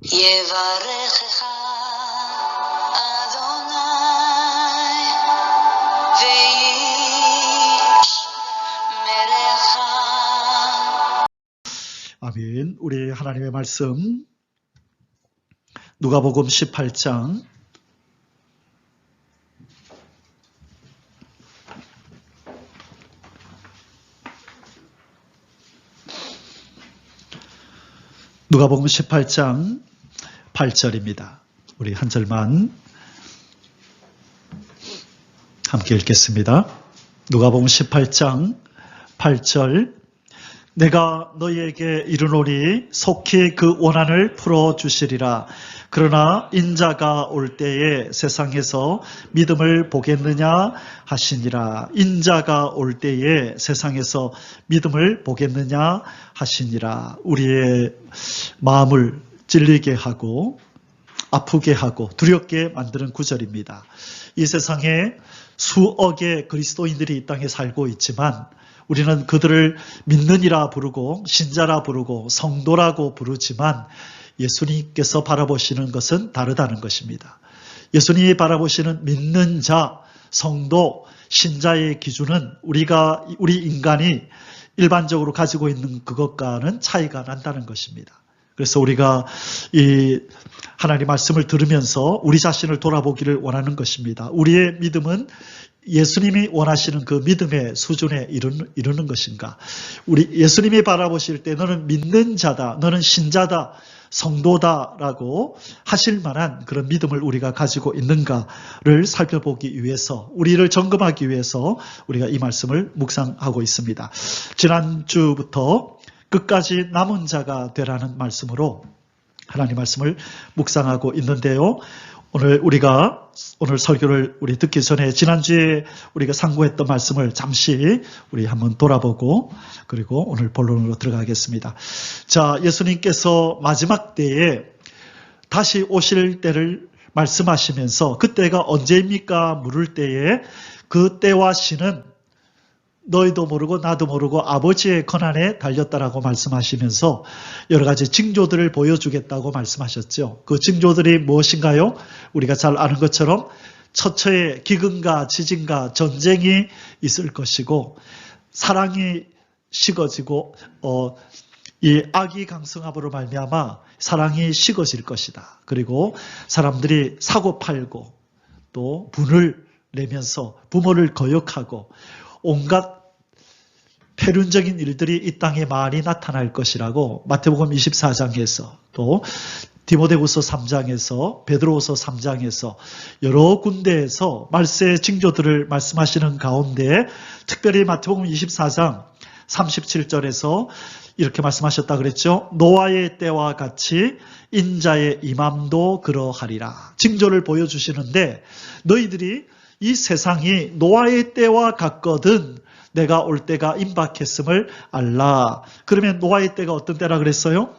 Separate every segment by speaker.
Speaker 1: יברכך אדוני וישמרך.
Speaker 2: 아멘. 우리 하나님의 말씀 누가복음 18장 누가복음 18장 8절입니다. 우리 한 절만 함께 읽겠습니다. 누가복음 18장 8절. 내가 너희에게 이르노니 속히 그 원한을 풀어주시리라. 그러나 인자가 올 때에 세상에서 믿음을 보겠느냐 하시니라. 인자가 올 때에 세상에서 믿음을 보겠느냐 하시니라. 우리의 마음을 찔리게 하고 아프게 하고 두렵게 만드는 구절입니다. 이 세상에 수억의 그리스도인들이 이 땅에 살고 있지만 우리는 그들을 믿는이라 부르고 신자라 부르고 성도라고 부르지만 예수님께서 바라보시는 것은 다르다는 것입니다. 예수님이 바라보시는 믿는 자, 성도, 신자의 기준은 우리 인간이 일반적으로 가지고 있는 그것과는 차이가 난다는 것입니다. 그래서 우리가 이 하나님 말씀을 들으면서 우리 자신을 돌아보기를 원하는 것입니다. 우리의 믿음은 예수님이 원하시는 그 믿음의 수준에 이르는 것인가? 우리 예수님이 바라보실 때 너는 믿는 자다, 너는 신자다, 성도다라고 하실 만한 그런 믿음을 우리가 가지고 있는가를 살펴보기 위해서, 우리를 점검하기 위해서 우리가 이 말씀을 묵상하고 있습니다. 지난주부터 끝까지 남은 자가 되라는 말씀으로 하나님 말씀을 묵상하고 있는데요. 오늘 설교를 우리 듣기 전에 지난주에 우리가 상고했던 말씀을 잠시 우리 한번 돌아보고 그리고 오늘 본론으로 들어가겠습니다. 자, 예수님께서 마지막 때에 다시 오실 때를 말씀하시면서 그때가 언제입니까? 물을 때에 그 때와 시는 너희도 모르고 나도 모르고 아버지의 권한에 달렸다라고 말씀하시면서 여러 가지 징조들을 보여주겠다고 말씀하셨죠. 그 징조들이 무엇인가요? 우리가 잘 아는 것처럼 처처에 기근과 지진과 전쟁이 있을 것이고 사랑이 식어지고 이 악이 강성함으로 말미암아 사랑이 식어질 것이다. 그리고 사람들이 사고팔고 또 분을 내면서 부모를 거역하고 온갖 폐륜적인 일들이 이 땅에 많이 나타날 것이라고 마태복음 24장에서 또 디모데후서 3장에서 베드로후서 3장에서 여러 군데에서 말세의 징조들을 말씀하시는 가운데 특별히 마태복음 24장 37절에서 이렇게 말씀하셨다 그랬죠. 노아의 때와 같이 인자의 임함도 그러하리라. 징조를 보여주시는데 너희들이 이 세상이 노아의 때와 같거든 내가 올 때가 임박했음을 알라. 그러면 노아의 때가 어떤 때라 그랬어요?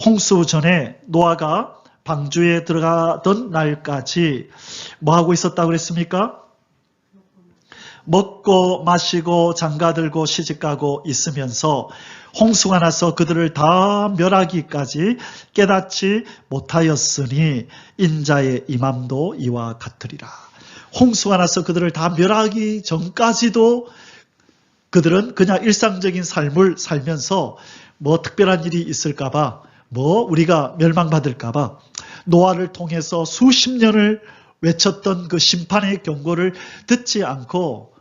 Speaker 2: 홍수 전에 노아가 방주에 들어가던 날까지 뭐하고 있었다고 그랬습니까? 먹고 마시고 장가들고 시집가고 있으면서 홍수가 나서 그들을 다 멸하기까지 깨닫지 못하였으니 인자의 임함도 이와 같으리라. 홍수가 나서 그들을 다 멸하기 전까지도 그들은 그냥 일상적인 삶을 살면서 뭐 특별한 일이 있을까봐, 뭐 우리가 멸망받을까봐 노아를 통해서 수십 년을 외쳤던 그 심판의 경고를 듣지 않고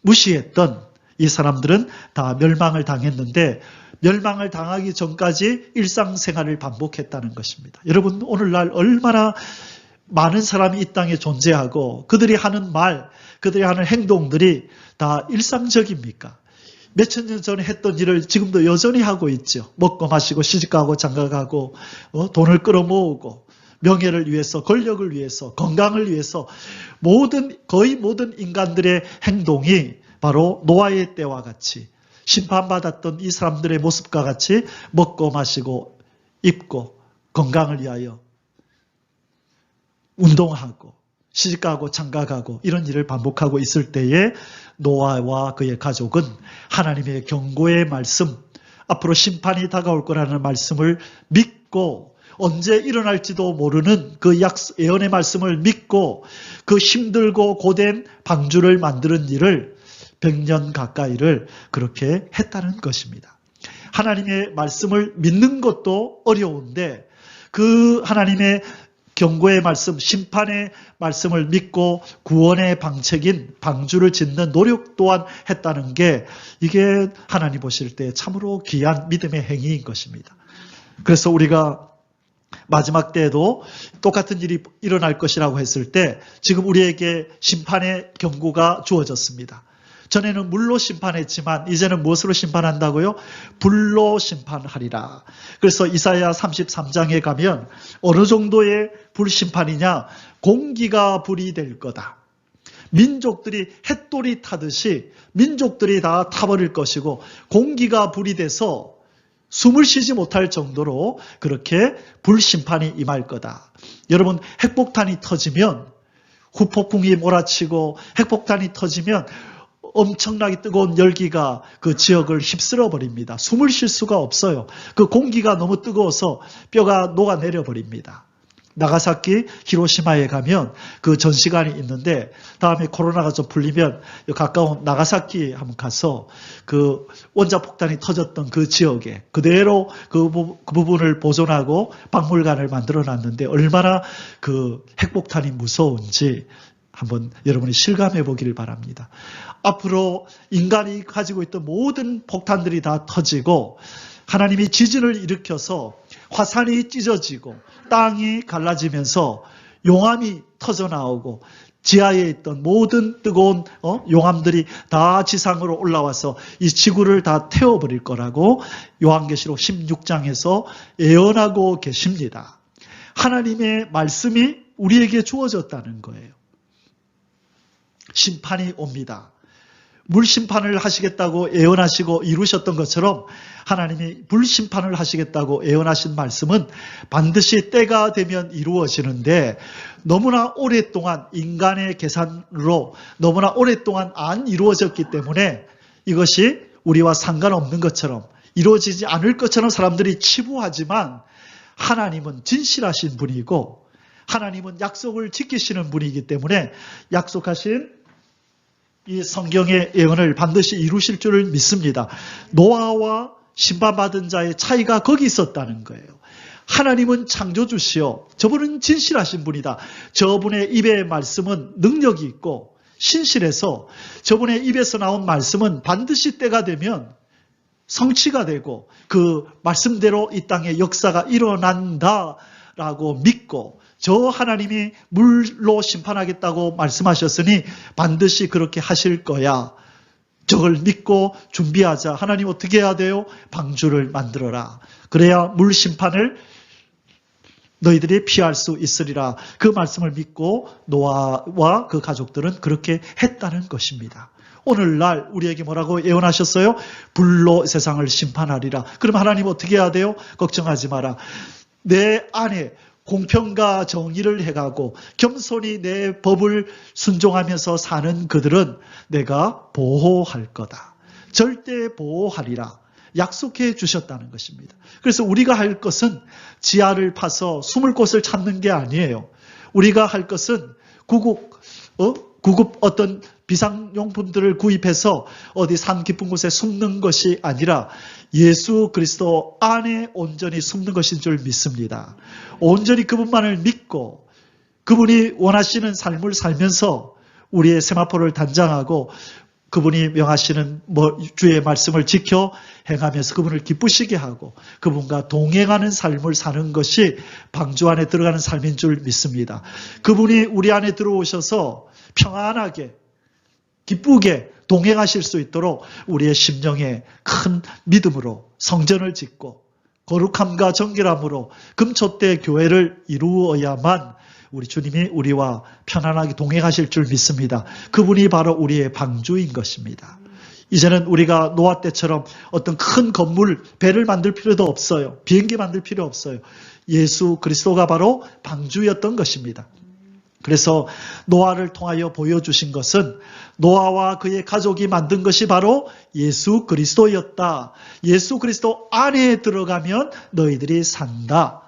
Speaker 2: 무시했던 이 사람들은 다 멸망을 당했는데 멸망을 당하기 전까지 일상생활을 반복했다는 것입니다. 여러분 오늘날 얼마나 많은 사람이 이 땅에 존재하고 그들이 하는 말, 그들이 하는 행동들이 다 일상적입니까? 몇천 년 전에 했던 일을 지금도 여전히 하고 있죠. 먹고 마시고 시집가고 장가가고 돈을 끌어모으고 명예를 위해서, 권력을 위해서, 건강을 위해서 거의 모든 인간들의 행동이 바로 노아의 때와 같이 심판받았던 이 사람들의 모습과 같이 먹고 마시고 입고 건강을 위하여 운동하고 시집가고 장가가고 이런 일을 반복하고 있을 때에 노아와 그의 가족은 하나님의 경고의 말씀, 앞으로 심판이 다가올 거라는 말씀을 믿고 언제 일어날지도 모르는 그 예언의 말씀을 믿고 그 힘들고 고된 방주를 만드는 일을 100년 가까이를 그렇게 했다는 것입니다. 하나님의 말씀을 믿는 것도 어려운데 그 하나님의 경고의 말씀, 심판의 말씀을 믿고 구원의 방책인 방주를 짓는 노력 또한 했다는 게 이게 하나님 보실 때 참으로 귀한 믿음의 행위인 것입니다. 그래서 우리가 마지막 때에도 똑같은 일이 일어날 것이라고 했을 때 지금 우리에게 심판의 경고가 주어졌습니다. 전에는 물로 심판했지만 이제는 무엇으로 심판한다고요? 불로 심판하리라. 그래서 이사야 33장에 가면 어느 정도의 불심판이냐? 공기가 불이 될 거다. 민족들이 햇돌이 타듯이 민족들이 다 타버릴 것이고 공기가 불이 돼서 숨을 쉬지 못할 정도로 그렇게 불심판이 임할 거다. 여러분, 핵폭탄이 터지면 후폭풍이 몰아치고 핵폭탄이 터지면 엄청나게 뜨거운 열기가 그 지역을 휩쓸어 버립니다. 숨을 쉴 수가 없어요. 그 공기가 너무 뜨거워서 뼈가 녹아내려 버립니다. 나가사키, 히로시마에 가면 그 전시관이 있는데 다음에 코로나가 좀 풀리면 가까운 나가사키 한번 가서 그 원자폭탄이 터졌던 그 지역에 그대로 그 부분을 보존하고 박물관을 만들어 놨는데 얼마나 그 핵폭탄이 무서운지 한번 여러분이 실감해 보기를 바랍니다. 앞으로 인간이 가지고 있던 모든 폭탄들이 다 터지고 하나님이 지진을 일으켜서 화산이 찢어지고 땅이 갈라지면서 용암이 터져나오고 지하에 있던 모든 뜨거운 용암들이 다 지상으로 올라와서 이 지구를 다 태워버릴 거라고 요한계시록 16장에서 예언하고 계십니다. 하나님의 말씀이 우리에게 주어졌다는 거예요. 심판이 옵니다. 물심판을 하시겠다고 예언하시고 이루셨던 것처럼 하나님이 불심판을 하시겠다고 예언하신 말씀은 반드시 때가 되면 이루어지는데 너무나 오랫동안 인간의 계산으로 너무나 오랫동안 안 이루어졌기 때문에 이것이 우리와 상관없는 것처럼 이루어지지 않을 것처럼 사람들이 치부하지만 하나님은 진실하신 분이고 하나님은 약속을 지키시는 분이기 때문에 약속하신 이 성경의 예언을 반드시 이루실 줄을 믿습니다. 노아와 심판받은 자의 차이가 거기 있었다는 거예요. 하나님은 창조주시요. 저분은 진실하신 분이다. 저분의 입의 말씀은 능력이 있고 신실해서 저분의 입에서 나온 말씀은 반드시 때가 되면 성취가 되고 그 말씀대로 이 땅에 역사가 일어난다라고 믿고 저 하나님이 물로 심판하겠다고 말씀하셨으니 반드시 그렇게 하실 거야. 저걸 믿고 준비하자. 하나님 어떻게 해야 돼요? 방주를 만들어라. 그래야 물 심판을 너희들이 피할 수 있으리라. 그 말씀을 믿고 노아와 그 가족들은 그렇게 했다는 것입니다. 오늘날 우리에게 뭐라고 예언하셨어요? 불로 세상을 심판하리라. 그럼 하나님 어떻게 해야 돼요? 걱정하지 마라. 내 안에 공평과 정의를 해가고 겸손히 내 법을 순종하면서 사는 그들은 내가 보호할 거다. 절대 보호하리라. 약속해 주셨다는 것입니다. 그래서 우리가 할 것은 지하를 파서 숨을 곳을 찾는 게 아니에요. 우리가 할 것은 구급 어떤 비상용품들을 구입해서 어디 산 깊은 곳에 숨는 것이 아니라 예수 그리스도 안에 온전히 숨는 것인 줄 믿습니다. 온전히 그분만을 믿고 그분이 원하시는 삶을 살면서 우리의 세마포를 단장하고 그분이 명하시는 주의 말씀을 지켜 행하면서 그분을 기쁘시게 하고 그분과 동행하는 삶을 사는 것이 방주 안에 들어가는 삶인 줄 믿습니다. 그분이 우리 안에 들어오셔서 평안하게 기쁘게 동행하실 수 있도록 우리의 심령에 큰 믿음으로 성전을 짓고 거룩함과 정결함으로 금초대 교회를 이루어야만 우리 주님이 우리와 편안하게 동행하실 줄 믿습니다. 그분이 바로 우리의 방주인 것입니다. 이제는 우리가 노아 때처럼 어떤 큰 건물, 배를 만들 필요도 없어요. 비행기 만들 필요 없어요. 예수 그리스도가 바로 방주였던 것입니다. 그래서 노아를 통하여 보여주신 것은 노아와 그의 가족이 만든 것이 바로 예수 그리스도였다. 예수 그리스도 안에 들어가면 너희들이 산다.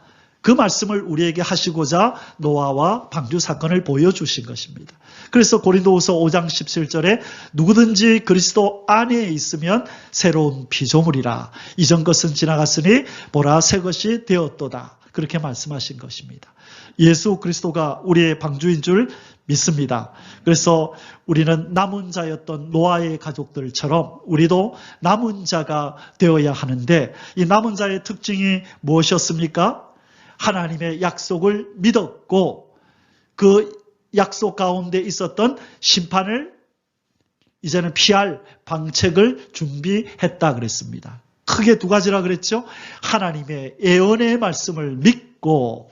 Speaker 2: 그 말씀을 우리에게 하시고자 노아와 방주 사건을 보여주신 것입니다. 그래서 고린도후서 5장 17절에 누구든지 그리스도 안에 있으면 새로운 피조물이라. 이전 것은 지나갔으니 보라 새 것이 되었도다. 그렇게 말씀하신 것입니다. 예수 그리스도가 우리의 방주인 줄 믿습니다. 그래서 우리는 남은 자였던 노아의 가족들처럼 우리도 남은 자가 되어야 하는데 이 남은 자의 특징이 무엇이었습니까? 하나님의 약속을 믿었고 그 약속 가운데 있었던 심판을 이제는 피할 방책을 준비했다 그랬습니다. 크게 두 가지라 그랬죠. 하나님의 예언의 말씀을 믿고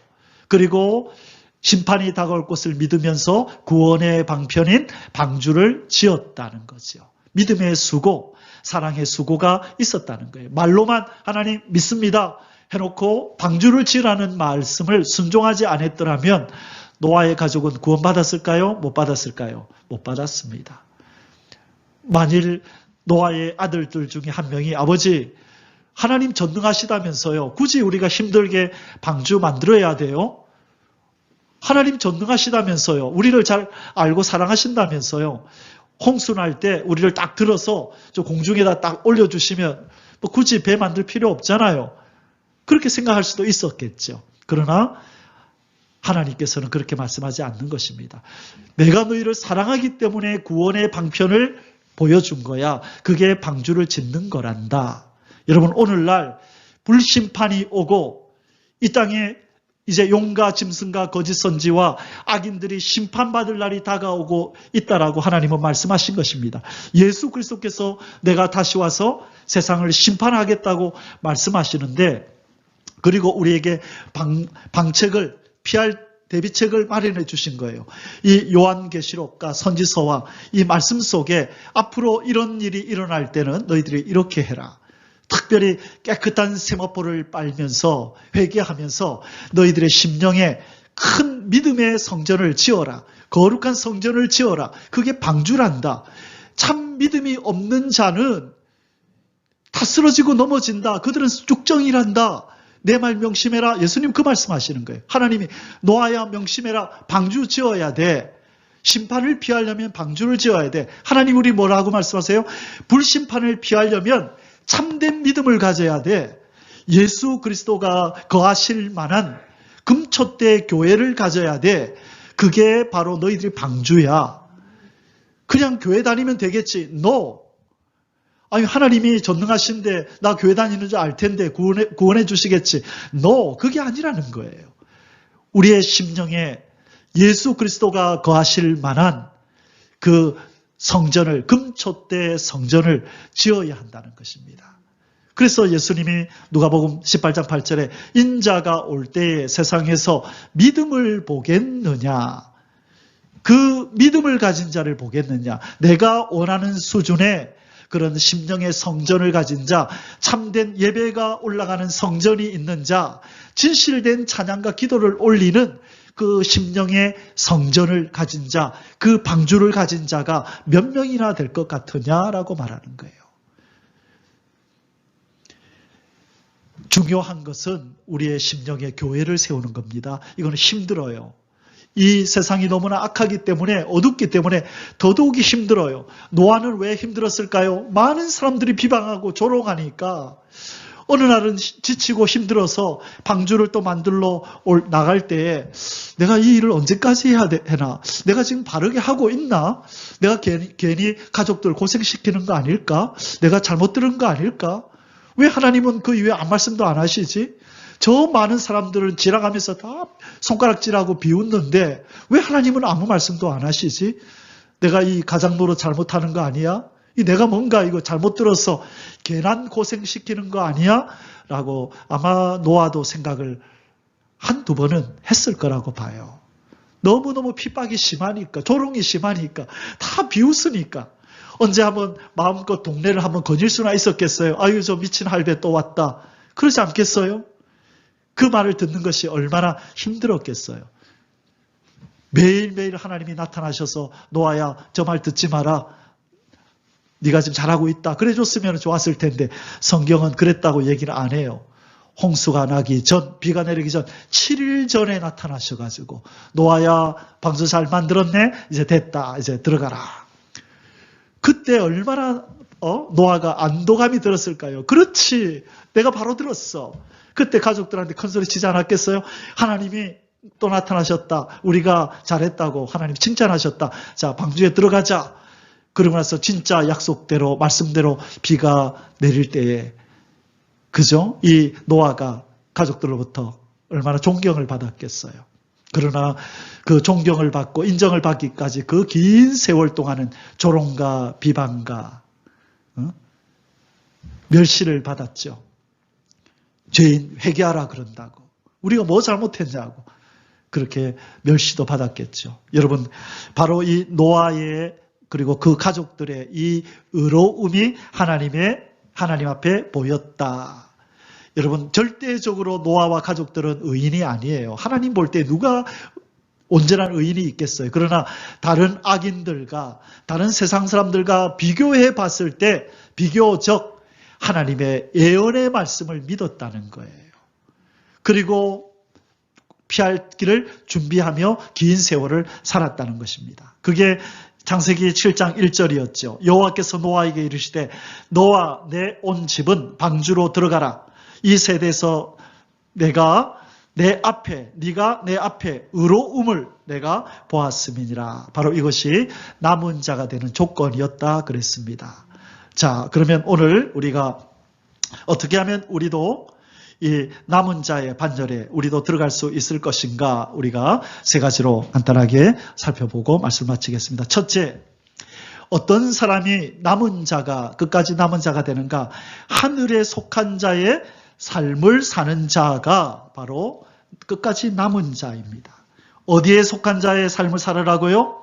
Speaker 2: 그리고 심판이 다가올 것을 믿으면서 구원의 방편인 방주를 지었다는 거죠. 믿음의 수고, 사랑의 수고가 있었다는 거예요. 말로만 하나님 믿습니다 해놓고 방주를 지으라는 말씀을 순종하지 않았더라면 노아의 가족은 구원받았을까요? 못 받았을까요? 못 받았습니다. 만일 노아의 아들들 중에 한 명이 아버지 하나님 전능하시다면서요. 굳이 우리가 힘들게 방주 만들어야 돼요? 하나님 전능하시다면서요. 우리를 잘 알고 사랑하신다면서요. 홍수 날 때 우리를 딱 들어서 저 공중에다 딱 올려주시면 뭐 굳이 배 만들 필요 없잖아요. 그렇게 생각할 수도 있었겠죠. 그러나 하나님께서는 그렇게 말씀하지 않는 것입니다. 내가 너희를 사랑하기 때문에 구원의 방편을 보여준 거야. 그게 방주를 짓는 거란다. 여러분 오늘날 불심판이 오고 이 땅에 이제 용과 짐승과 거짓 선지와 악인들이 심판받을 날이 다가오고 있다라고 하나님은 말씀하신 것입니다. 예수 그리스도께서 내가 다시 와서 세상을 심판하겠다고 말씀하시는데 그리고 우리에게 방책을 피할 대비책을 마련해 주신 거예요. 이 요한계시록과 선지서와 이 말씀 속에 앞으로 이런 일이 일어날 때는 너희들이 이렇게 해라. 특별히 깨끗한 세마포를 빨면서 회개하면서 너희들의 심령에 큰 믿음의 성전을 지어라. 거룩한 성전을 지어라. 그게 방주란다. 참 믿음이 없는 자는 다 쓰러지고 넘어진다. 그들은 죽정이란다. 내 말 명심해라. 예수님 그 말씀하시는 거예요. 하나님이 노아야 명심해라. 방주 지어야 돼. 심판을 피하려면 방주를 지어야 돼. 하나님 우리 뭐라고 말씀하세요? 불심판을 피하려면 참된 믿음을 가져야 돼. 예수 그리스도가 거하실 만한 금초대 교회를 가져야 돼. 그게 바로 너희들이 방주야. 그냥 교회 다니면 되겠지. No. 아니 하나님이 전능하신데 나 교회 다니는 줄 알 텐데 구원해 주시겠지. No. 그게 아니라는 거예요. 우리의 심령에 예수 그리스도가 거하실 만한 그 성전을 금초대 성전을 지어야 한다는 것입니다. 그래서 예수님이 누가복음 18장 8절에 인자가 올 때에 세상에서 믿음을 보겠느냐. 그 믿음을 가진 자를 보겠느냐. 내가 원하는 수준의 그런 심령의 성전을 가진 자, 참된 예배가 올라가는 성전이 있는 자, 진실된 찬양과 기도를 올리는 그 심령의 성전을 가진 자, 그 방주를 가진 자가 몇 명이나 될 것 같으냐라고 말하는 거예요. 중요한 것은 우리의 심령에 교회를 세우는 겁니다. 이거는 힘들어요. 이 세상이 너무나 악하기 때문에 어둡기 때문에 더더욱이 힘들어요. 노아는 왜 힘들었을까요? 많은 사람들이 비방하고 조롱하니까 어느 날은 지치고 힘들어서 방주를 또 만들러 나갈 때에 내가 이 일을 언제까지 해야 되나? 내가 지금 바르게 하고 있나? 내가 괜히 가족들 고생시키는 거 아닐까? 내가 잘못 들은 거 아닐까? 왜 하나님은 그 이후에 아무 말씀도 안 하시지? 저 많은 사람들은 지나가면서 다 손가락질하고 비웃는데 왜 하나님은 아무 말씀도 안 하시지? 내가 이 가장 노릇 잘못하는 거 아니야? 내가 뭔가 이거 잘못 들어서 괜한 고생시키는 거 아니야? 라고 아마 노아도 생각을 한두 번은 했을 거라고 봐요. 너무너무 핍박이 심하니까, 조롱이 심하니까, 다 비웃으니까. 언제 한번 마음껏 동네를 한번 거닐 수나 있었겠어요? 아유, 저 미친 할배 또 왔다. 그러지 않겠어요? 그 말을 듣는 것이 얼마나 힘들었겠어요. 매일매일 하나님이 나타나셔서 노아야, 저 말 듣지 마라. 네가 지금 잘하고 있다. 그래 줬으면 좋았을 텐데 성경은 그랬다고 얘기를 안 해요. 홍수가 나기 전, 비가 내리기 전 7일 전에 나타나셔가지고 노아야 방주 잘 만들었네? 이제 됐다. 이제 들어가라. 그때 얼마나 노아가 안도감이 들었을까요? 그렇지. 내가 바로 들었어. 그때 가족들한테 큰소리 치지 않았겠어요? 하나님이 또 나타나셨다. 우리가 잘했다고 하나님 칭찬하셨다. 자, 방주에 들어가자. 그러고 나서 진짜 약속대로 말씀대로 비가 내릴 때에 그죠? 이 노아가 가족들로부터 얼마나 존경을 받았겠어요. 그러나 그 존경을 받고 인정을 받기까지 그 긴 세월 동안은 조롱과 비방과 멸시를 받았죠. 죄인 회개하라 그런다고. 우리가 뭐 잘못했냐고. 그렇게 멸시도 받았겠죠. 여러분, 바로 이 노아의 그리고 그 가족들의 이 의로움이 하나님 앞에 보였다. 여러분, 절대적으로 노아와 가족들은 의인이 아니에요. 하나님 볼 때 누가 온전한 의인이 있겠어요. 그러나 다른 악인들과 다른 세상 사람들과 비교해 봤을 때 비교적 하나님의 예언의 말씀을 믿었다는 거예요. 그리고 피할 길을 준비하며 긴 세월을 살았다는 것입니다. 그게 창세기 7장 1절이었죠. 여호와께서 노아에게 이르시되 너와 내 온 집은 방주로 들어가라. 이 세대에서 네가 내 앞에 의로움을 내가 보았음이니라. 바로 이것이 남은 자가 되는 조건이었다 그랬습니다. 자, 그러면 오늘 우리가 어떻게 하면 우리도 이 남은 자의 반열에 우리도 들어갈 수 있을 것인가, 우리가 세 가지로 간단하게 살펴보고 말씀 마치겠습니다. 첫째, 어떤 사람이 끝까지 남은 자가 되는가? 하늘에 속한 자의 삶을 사는 자가 바로 끝까지 남은 자입니다. 어디에 속한 자의 삶을 살으라고요?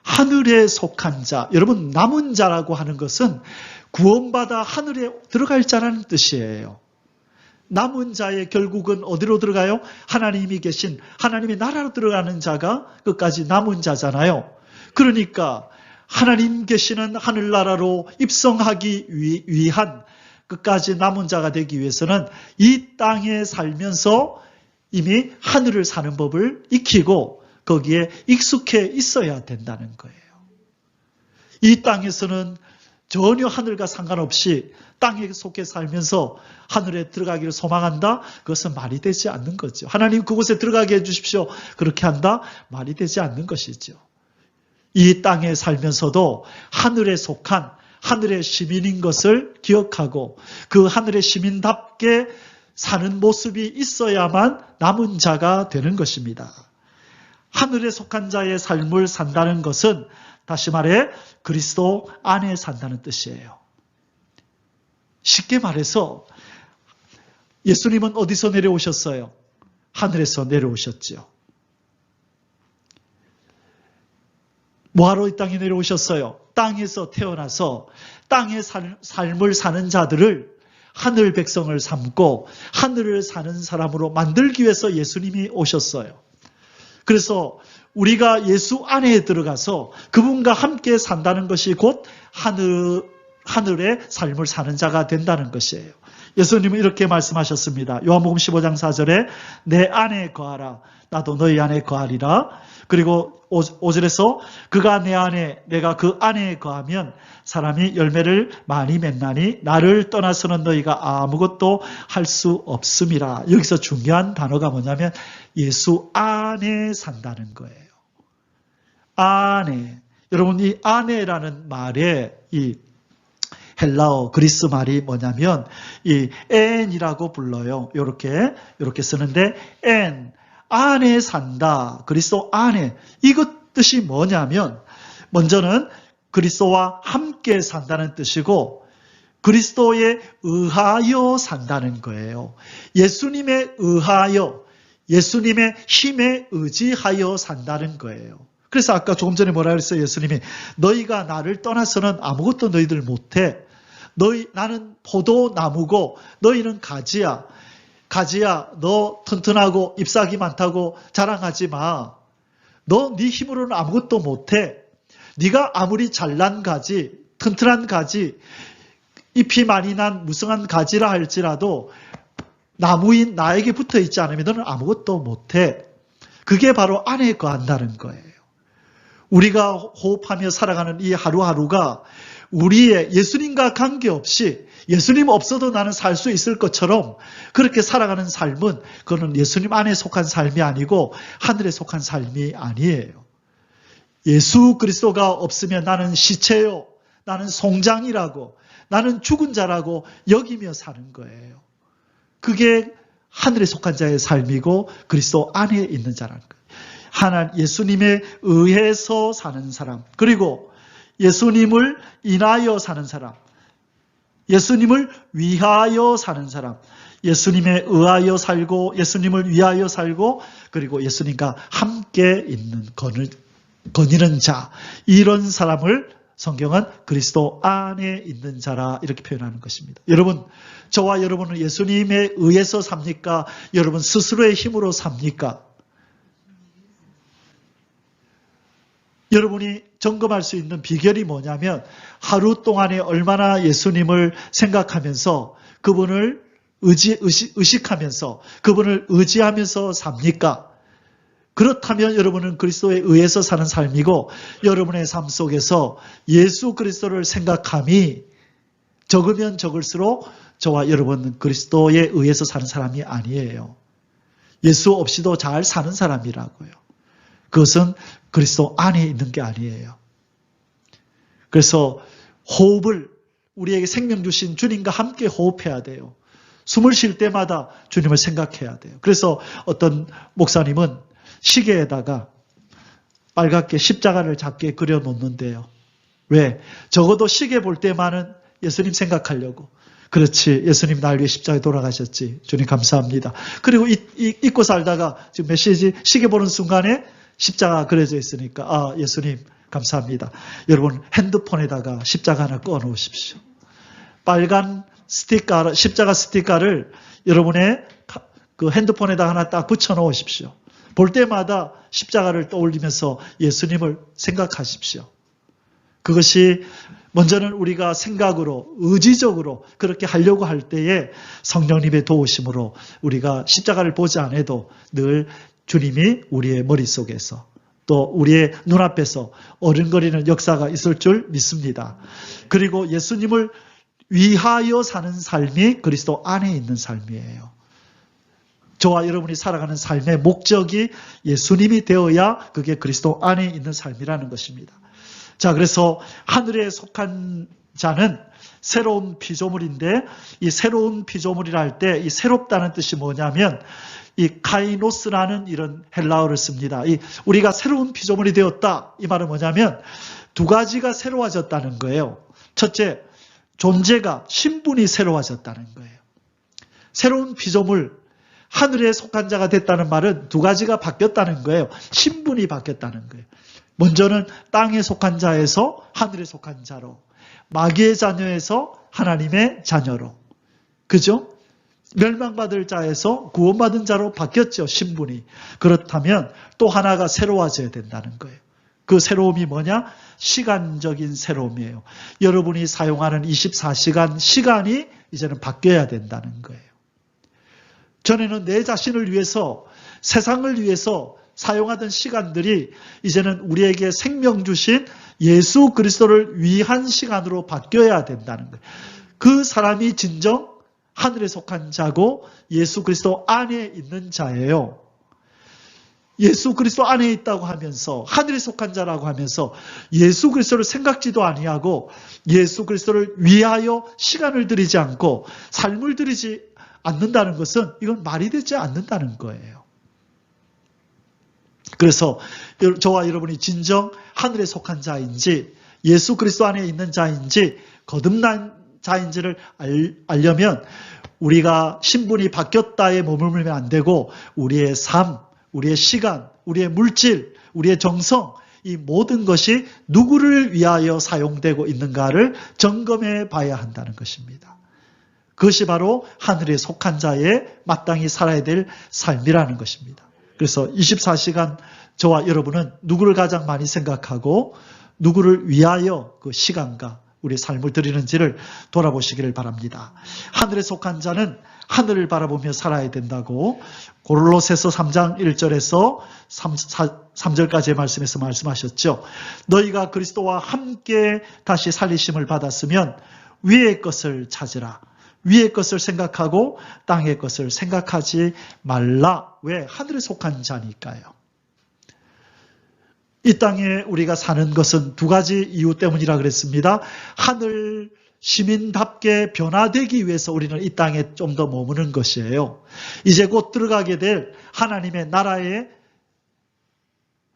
Speaker 2: 하늘에 속한 자. 여러분, 남은 자라고 하는 것은 구원받아 하늘에 들어갈 자라는 뜻이에요. 남은 자의 결국은 어디로 들어가요? 하나님이 계신 하나님의 나라로 들어가는 자가 끝까지 남은 자잖아요. 그러니까 하나님 계시는 하늘나라로 입성하기 위한 끝까지 남은 자가 되기 위해서는 이 땅에 살면서 이미 하늘을 사는 법을 익히고 거기에 익숙해 있어야 된다는 거예요. 이 땅에서는 전혀 하늘과 상관없이 땅에 속해 살면서 하늘에 들어가기를 소망한다? 그것은 말이 되지 않는 거죠. 하나님 그곳에 들어가게 해주십시오. 그렇게 한다? 말이 되지 않는 것이죠. 이 땅에 살면서도 하늘에 속한 하늘의 시민인 것을 기억하고 그 하늘의 시민답게 사는 모습이 있어야만 남은 자가 되는 것입니다. 하늘에 속한 자의 삶을 산다는 것은 다시 말해 그리스도 안에 산다는 뜻이에요. 쉽게 말해서 예수님은 어디서 내려오셨어요? 하늘에서 내려오셨죠. 뭐하러 이 땅에 내려오셨어요? 땅에서 태어나서 땅의 삶을 사는 자들을 하늘 백성을 삼고 하늘을 사는 사람으로 만들기 위해서 예수님이 오셨어요. 그래서 우리가 예수 안에 들어가서 그분과 함께 산다는 것이 곧 하늘의 삶을 사는 자가 된다는 것이에요. 예수님은 이렇게 말씀하셨습니다. 요한복음 15장 4절에 내 안에 거하라. 나도 너희 안에 거하리라. 그리고 5절에서 그가 내 안에 내가 그 안에 거하면 사람이 열매를 많이 맺나니 나를 떠나서는 너희가 아무것도 할 수 없음이라. 여기서 중요한 단어가 뭐냐면 예수 안에 산다는 거예요. 안에. 여러분 이 안에라는 말에 이 헬라어 그리스 말이 뭐냐면 이 엔이라고 불러요. 이렇게 쓰는데 엔 안에 산다. 그리스도 안에. 이것 뜻이 뭐냐면 먼저는 그리스도와 함께 산다는 뜻이고 그리스도에 의하여 산다는 거예요. 예수님에 의하여 예수님의 힘에 의지하여 산다는 거예요. 그래서 아까 조금 전에 뭐라 그랬어요? 예수님이 너희가 나를 떠나서는 아무것도 너희들 못해. 나는 포도나무고 너희는 가지야. 가지야, 너 튼튼하고 잎사귀 많다고 자랑하지 마. 너 네 힘으로는 아무것도 못해. 네가 아무리 잘난 가지, 튼튼한 가지, 잎이 많이 난 무성한 가지라 할지라도 나무인 나에게 붙어 있지 않으면 너는 아무것도 못해. 그게 바로 안에 거한다는 거예요. 우리가 호흡하며 살아가는 이 하루하루가 우리의 예수님과 관계없이 예수님 없어도 나는 살 수 있을 것처럼 그렇게 살아가는 삶은 그거는 예수님 안에 속한 삶이 아니고 하늘에 속한 삶이 아니에요. 예수 그리스도가 없으면 나는 시체요, 나는 송장이라고, 나는 죽은 자라고 여기며 사는 거예요. 그게 하늘에 속한 자의 삶이고 그리스도 안에 있는 자라는 거예요. 하나님 예수님에 의해서 사는 사람, 그리고 예수님을 인하여 사는 사람, 예수님을 위하여 사는 사람, 예수님에 의하여 살고 예수님을 위하여 살고 그리고 예수님과 함께 있는 거니는 자, 이런 사람을 성경은 그리스도 안에 있는 자라 이렇게 표현하는 것입니다. 여러분, 저와 여러분은 예수님에 의해서 삽니까? 여러분 스스로의 힘으로 삽니까? 여러분이 점검할 수 있는 비결이 뭐냐면 하루 동안에 얼마나 예수님을 생각하면서 그분을 의식하면서 그분을 의지하면서 삽니까? 그렇다면 여러분은 그리스도에 의해서 사는 삶이고 여러분의 삶 속에서 예수 그리스도를 생각함이 적으면 적을수록 저와 여러분은 그리스도에 의해서 사는 사람이 아니에요. 예수 없이도 잘 사는 사람이라고요. 그것은 그리스도 안에 있는 게 아니에요. 그래서 호흡을 우리에게 생명 주신 주님과 함께 호흡해야 돼요. 숨을 쉴 때마다 주님을 생각해야 돼요. 그래서 어떤 목사님은 시계에다가 빨갛게 십자가를 작게 그려놓는데요. 왜? 적어도 시계 볼 때만은 예수님 생각하려고. 그렇지, 예수님 날 위해 십자가에 돌아가셨지. 주님 감사합니다. 그리고 잊고 살다가 지금 몇 시지? 시계 보는 순간에 십자가 그려져 있으니까 아, 예수님 감사합니다. 여러분 핸드폰에다가 십자가 하나 꺼 놓으십시오. 빨간 스티커, 십자가 스티커를 여러분의 그 핸드폰에다 하나 딱 붙여 놓으십시오. 볼 때마다 십자가를 떠올리면서 예수님을 생각하십시오. 그것이 먼저는 우리가 생각으로 의지적으로 그렇게 하려고 할 때에 성령님의 도우심으로 우리가 십자가를 보지 않아도 늘 주님이 우리의 머릿속에서 또 우리의 눈앞에서 어른거리는 역사가 있을 줄 믿습니다. 그리고 예수님을 위하여 사는 삶이 그리스도 안에 있는 삶이에요. 저와 여러분이 살아가는 삶의 목적이 예수님이 되어야 그게 그리스도 안에 있는 삶이라는 것입니다. 자, 그래서 하늘에 속한 자는 새로운 피조물인데 이 새로운 피조물이라 할 때 이 새롭다는 뜻이 뭐냐면 이 카이노스라는 이런 헬라어를 씁니다. 우리가 새로운 피조물이 되었다. 이 말은 뭐냐면 두 가지가 새로워졌다는 거예요. 첫째, 존재가 신분이 새로워졌다는 거예요. 새로운 피조물, 하늘에 속한 자가 됐다는 말은 두 가지가 바뀌었다는 거예요. 신분이 바뀌었다는 거예요. 먼저는 땅에 속한 자에서 하늘에 속한 자로, 마귀의 자녀에서 하나님의 자녀로, 그죠? 멸망받을 자에서 구원받은 자로 바뀌었죠, 신분이. 그렇다면 또 하나가 새로워져야 된다는 거예요. 그 새로움이 뭐냐? 시간적인 새로움이에요. 여러분이 사용하는 24시간 시간이 이제는 바뀌어야 된다는 거예요. 전에는 내 자신을 위해서, 세상을 위해서 사용하던 시간들이 이제는 우리에게 생명 주신 예수 그리스도를 위한 시간으로 바뀌어야 된다는 거예요. 그 사람이 진정 하늘에 속한 자고 예수 그리스도 안에 있는 자예요. 예수 그리스도 안에 있다고 하면서 하늘에 속한 자라고 하면서 예수 그리스도를 생각지도 아니하고 예수 그리스도를 위하여 시간을 들이지 않고 삶을 들이지 않는다는 것은 이건 말이 되지 않는다는 거예요. 그래서 저와 여러분이 진정 하늘에 속한 자인지 예수 그리스도 안에 있는 자인지 거듭난 자인지를 알려면 우리가 신분이 바뀌었다에 머물면 안 되고 우리의 삶, 우리의 시간, 우리의 물질, 우리의 정성 이 모든 것이 누구를 위하여 사용되고 있는가를 점검해 봐야 한다는 것입니다. 그것이 바로 하늘에 속한 자에 마땅히 살아야 될 삶이라는 것입니다. 그래서 24시간 저와 여러분은 누구를 가장 많이 생각하고 누구를 위하여 그 시간과 우리 삶을 드리는지를 돌아보시기를 바랍니다. 하늘에 속한 자는 하늘을 바라보며 살아야 된다고 고로새서 3장 1절에서 3절까지의 말씀에서 말씀하셨죠. 너희가 그리스도와 함께 다시 살리심을 받았으면 위의 것을 찾으라. 위의 것을 생각하고 땅의 것을 생각하지 말라. 왜? 하늘에 속한 자니까요. 이 땅에 우리가 사는 것은 두 가지 이유 때문이라 그랬습니다. 하늘 시민답게 변화되기 위해서 우리는 이 땅에 좀 더 머무는 것이에요. 이제 곧 들어가게 될 하나님의 나라에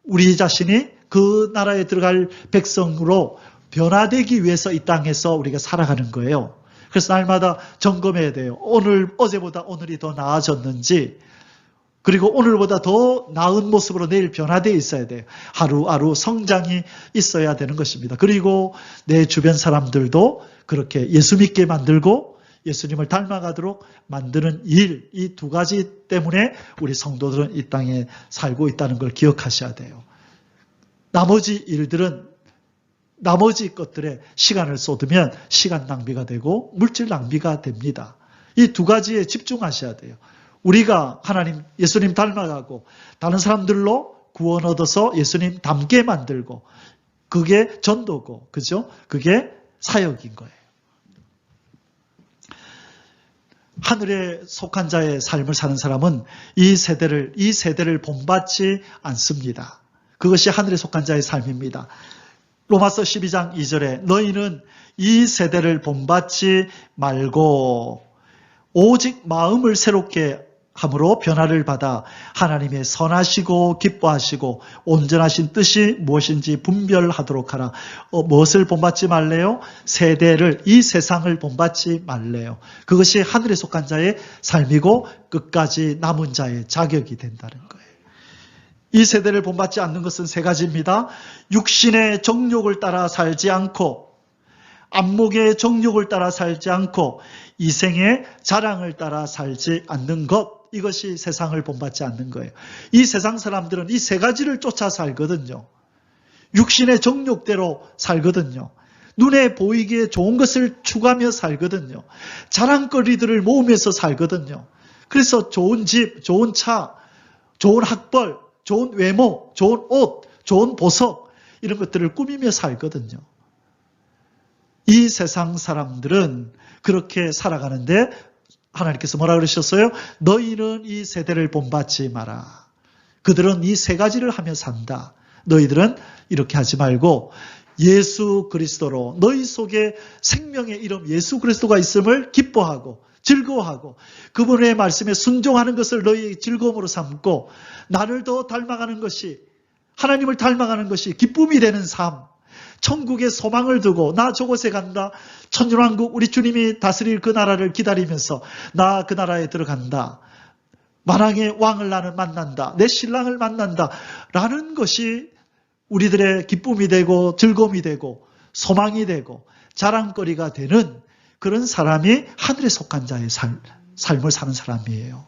Speaker 2: 우리 자신이 그 나라에 들어갈 백성으로 변화되기 위해서 이 땅에서 우리가 살아가는 거예요. 그래서 날마다 점검해야 돼요. 어제보다 오늘이 더 나아졌는지, 그리고 오늘보다 더 나은 모습으로 내일 변화되어 있어야 돼요. 하루하루 성장이 있어야 되는 것입니다. 그리고 내 주변 사람들도 그렇게 예수 믿게 만들고 예수님을 닮아가도록 만드는 일, 이 두 가지 때문에 우리 성도들은 이 땅에 살고 있다는 걸 기억하셔야 돼요. 나머지 것들에 시간을 쏟으면 시간 낭비가 되고 물질 낭비가 됩니다. 이 두 가지에 집중하셔야 돼요. 우리가 예수님 닮아가고 다른 사람들로 구원 얻어서 예수님 닮게 만들고, 그게 전도고, 그죠? 그게 사역인 거예요. 하늘에 속한 자의 삶을 사는 사람은 이 세대를 본받지 않습니다. 그것이 하늘에 속한 자의 삶입니다. 로마서 12장 2절에 너희는 이 세대를 본받지 말고 오직 마음을 새롭게 함으로 변화를 받아 하나님의 선하시고 기뻐하시고 온전하신 뜻이 무엇인지 분별하도록 하라. 무엇을 본받지 말래요? 이 세상을 본받지 말래요. 그것이 하늘에 속한 자의 삶이고 끝까지 남은 자의 자격이 된다는 거예요. 이 세대를 본받지 않는 것은 세 가지입니다. 육신의 정욕을 따라 살지 않고, 안목의 정욕을 따라 살지 않고, 이생의 자랑을 따라 살지 않는 것, 이것이 세상을 본받지 않는 거예요. 이 세상 사람들은 이 세 가지를 쫓아 살거든요. 육신의 정욕대로 살거든요. 눈에 보이기에 좋은 것을 추구하며 살거든요. 자랑거리들을 모으면서 살거든요. 그래서 좋은 집, 좋은 차, 좋은 학벌, 좋은 외모, 좋은 옷, 좋은 보석, 이런 것들을 꾸미며 살거든요. 이 세상 사람들은 그렇게 살아가는데 하나님께서 뭐라 그러셨어요? 너희는 이 세대를 본받지 마라. 그들은 이 세 가지를 하며 산다. 너희들은 이렇게 하지 말고 예수 그리스도로, 너희 속에 생명의 이름 예수 그리스도가 있음을 기뻐하고 즐거워하고 그분의 말씀에 순종하는 것을 너희의 즐거움으로 삼고, 나를 더 닮아가는 것이, 하나님을 닮아가는 것이 기쁨이 되는 삶, 천국의 소망을 두고 나 저곳에 간다, 천년왕국 우리 주님이 다스릴 그 나라를 기다리면서 나 그 나라에 들어간다, 만왕의 왕을 나는 만난다, 내 신랑을 만난다 라는 것이 우리들의 기쁨이 되고 즐거움이 되고 소망이 되고 자랑거리가 되는 그런 사람이 하늘에 속한 자의 삶을 사는 사람이에요.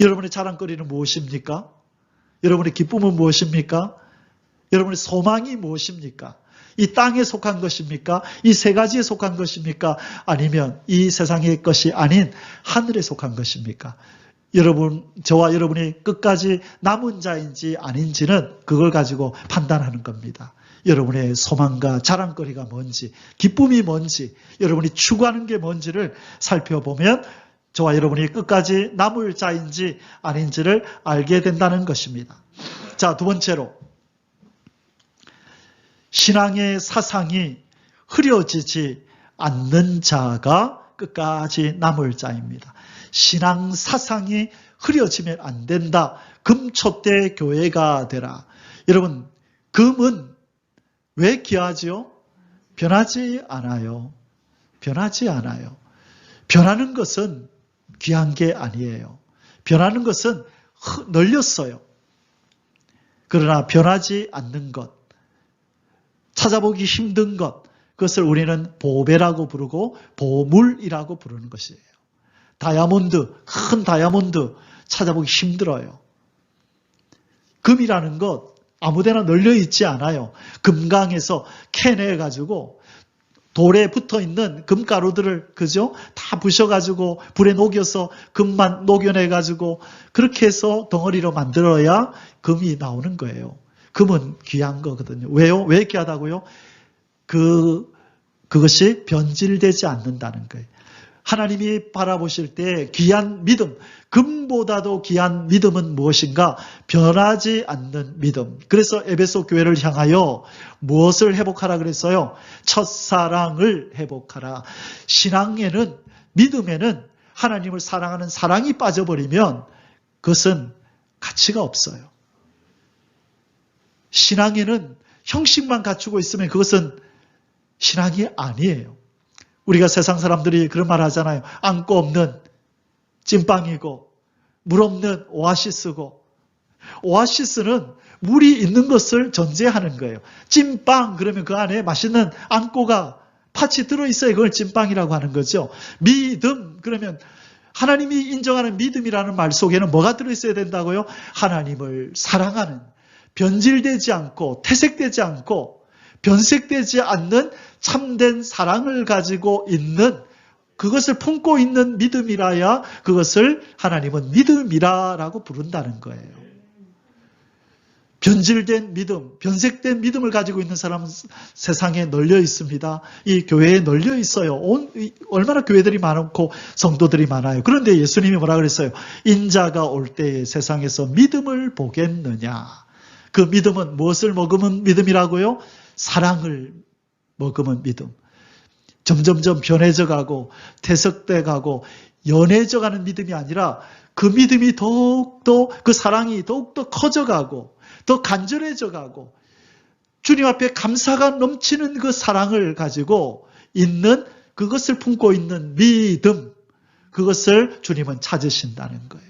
Speaker 2: 여러분의 자랑거리는 무엇입니까? 여러분의 기쁨은 무엇입니까? 여러분의 소망이 무엇입니까? 이 땅에 속한 것입니까? 이 세 가지에 속한 것입니까? 아니면 이 세상의 것이 아닌 하늘에 속한 것입니까? 저와 여러분이 끝까지 남은 자인지 아닌지는 그걸 가지고 판단하는 겁니다. 여러분의 소망과 자랑거리가 뭔지, 기쁨이 뭔지, 여러분이 추구하는 게 뭔지를 살펴보면 저와 여러분이 끝까지 남을 자인지 아닌지를 알게 된다는 것입니다. 자, 두 번째로, 신앙의 사상이 흐려지지 않는 자가 끝까지 남을 자입니다. 신앙 사상이 흐려지면 안 된다. 금촛대 교회가 되라. 여러분, 금은 왜 귀하지요? 변하지 않아요. 변하지 않아요. 변하는 것은 귀한 게 아니에요. 변하는 것은 널렸어요. 그러나 변하지 않는 것, 찾아보기 힘든 것, 그것을 우리는 보배라고 부르고 보물이라고 부르는 것이에요. 다이아몬드, 큰 다이아몬드 찾아보기 힘들어요. 금이라는 것 아무데나 널려 있지 않아요. 금강에서 캐내가지고 돌에 붙어 있는 금가루들을, 그죠? 다 부셔가지고 불에 녹여서 금만 녹여내가지고 그렇게 해서 덩어리로 만들어야 금이 나오는 거예요. 금은 귀한 거거든요. 왜요? 왜 귀하다고요? 그것이 변질되지 않는다는 거예요. 하나님이 바라보실 때 귀한 믿음, 금보다도 귀한 믿음은 무엇인가? 변하지 않는 믿음. 그래서 에베소 교회를 향하여 무엇을 회복하라 그랬어요? 첫사랑을 회복하라. 신앙에는, 믿음에는 하나님을 사랑하는 사랑이 빠져버리면 그것은 가치가 없어요. 신앙에는 형식만 갖추고 있으면 그것은 신앙이 아니에요. 우리가 세상 사람들이 그런 말 하잖아요. 안고 없는 찐빵이고 물 없는 오아시스고, 오아시스는 물이 있는 것을 전제하는 거예요. 찐빵 그러면 그 안에 맛있는 안고가 팥이 들어있어야 그걸 찐빵이라고 하는 거죠. 믿음 그러면 하나님이 인정하는 믿음이라는 말 속에는 뭐가 들어있어야 된다고요? 하나님을 사랑하는, 변질되지 않고 퇴색되지 않고 변색되지 않는 참된 사랑을 가지고 있는, 그것을 품고 있는 믿음이라야 그것을 하나님은 믿음이라고 부른다는 거예요. 변질된 믿음, 변색된 믿음을 가지고 있는 사람은 세상에 널려 있습니다. 이 교회에 널려 있어요. 얼마나 교회들이 많고 성도들이 많아요. 그런데 예수님이 뭐라 그랬어요? 인자가 올 때에 세상에서 믿음을 보겠느냐. 그 믿음은 무엇을 먹으면 믿음이라고요? 사랑을 먹으면 믿음. 점점점 변해져 가고 퇴색돼 가고 연해져 가는 믿음이 아니라 그 믿음이 더욱더, 그 사랑이 더욱더 커져 가고 더 간절해져 가고 주님 앞에 감사가 넘치는 그 사랑을 가지고 있는, 그것을 품고 있는 믿음, 그것을 주님은 찾으신다는 거예요.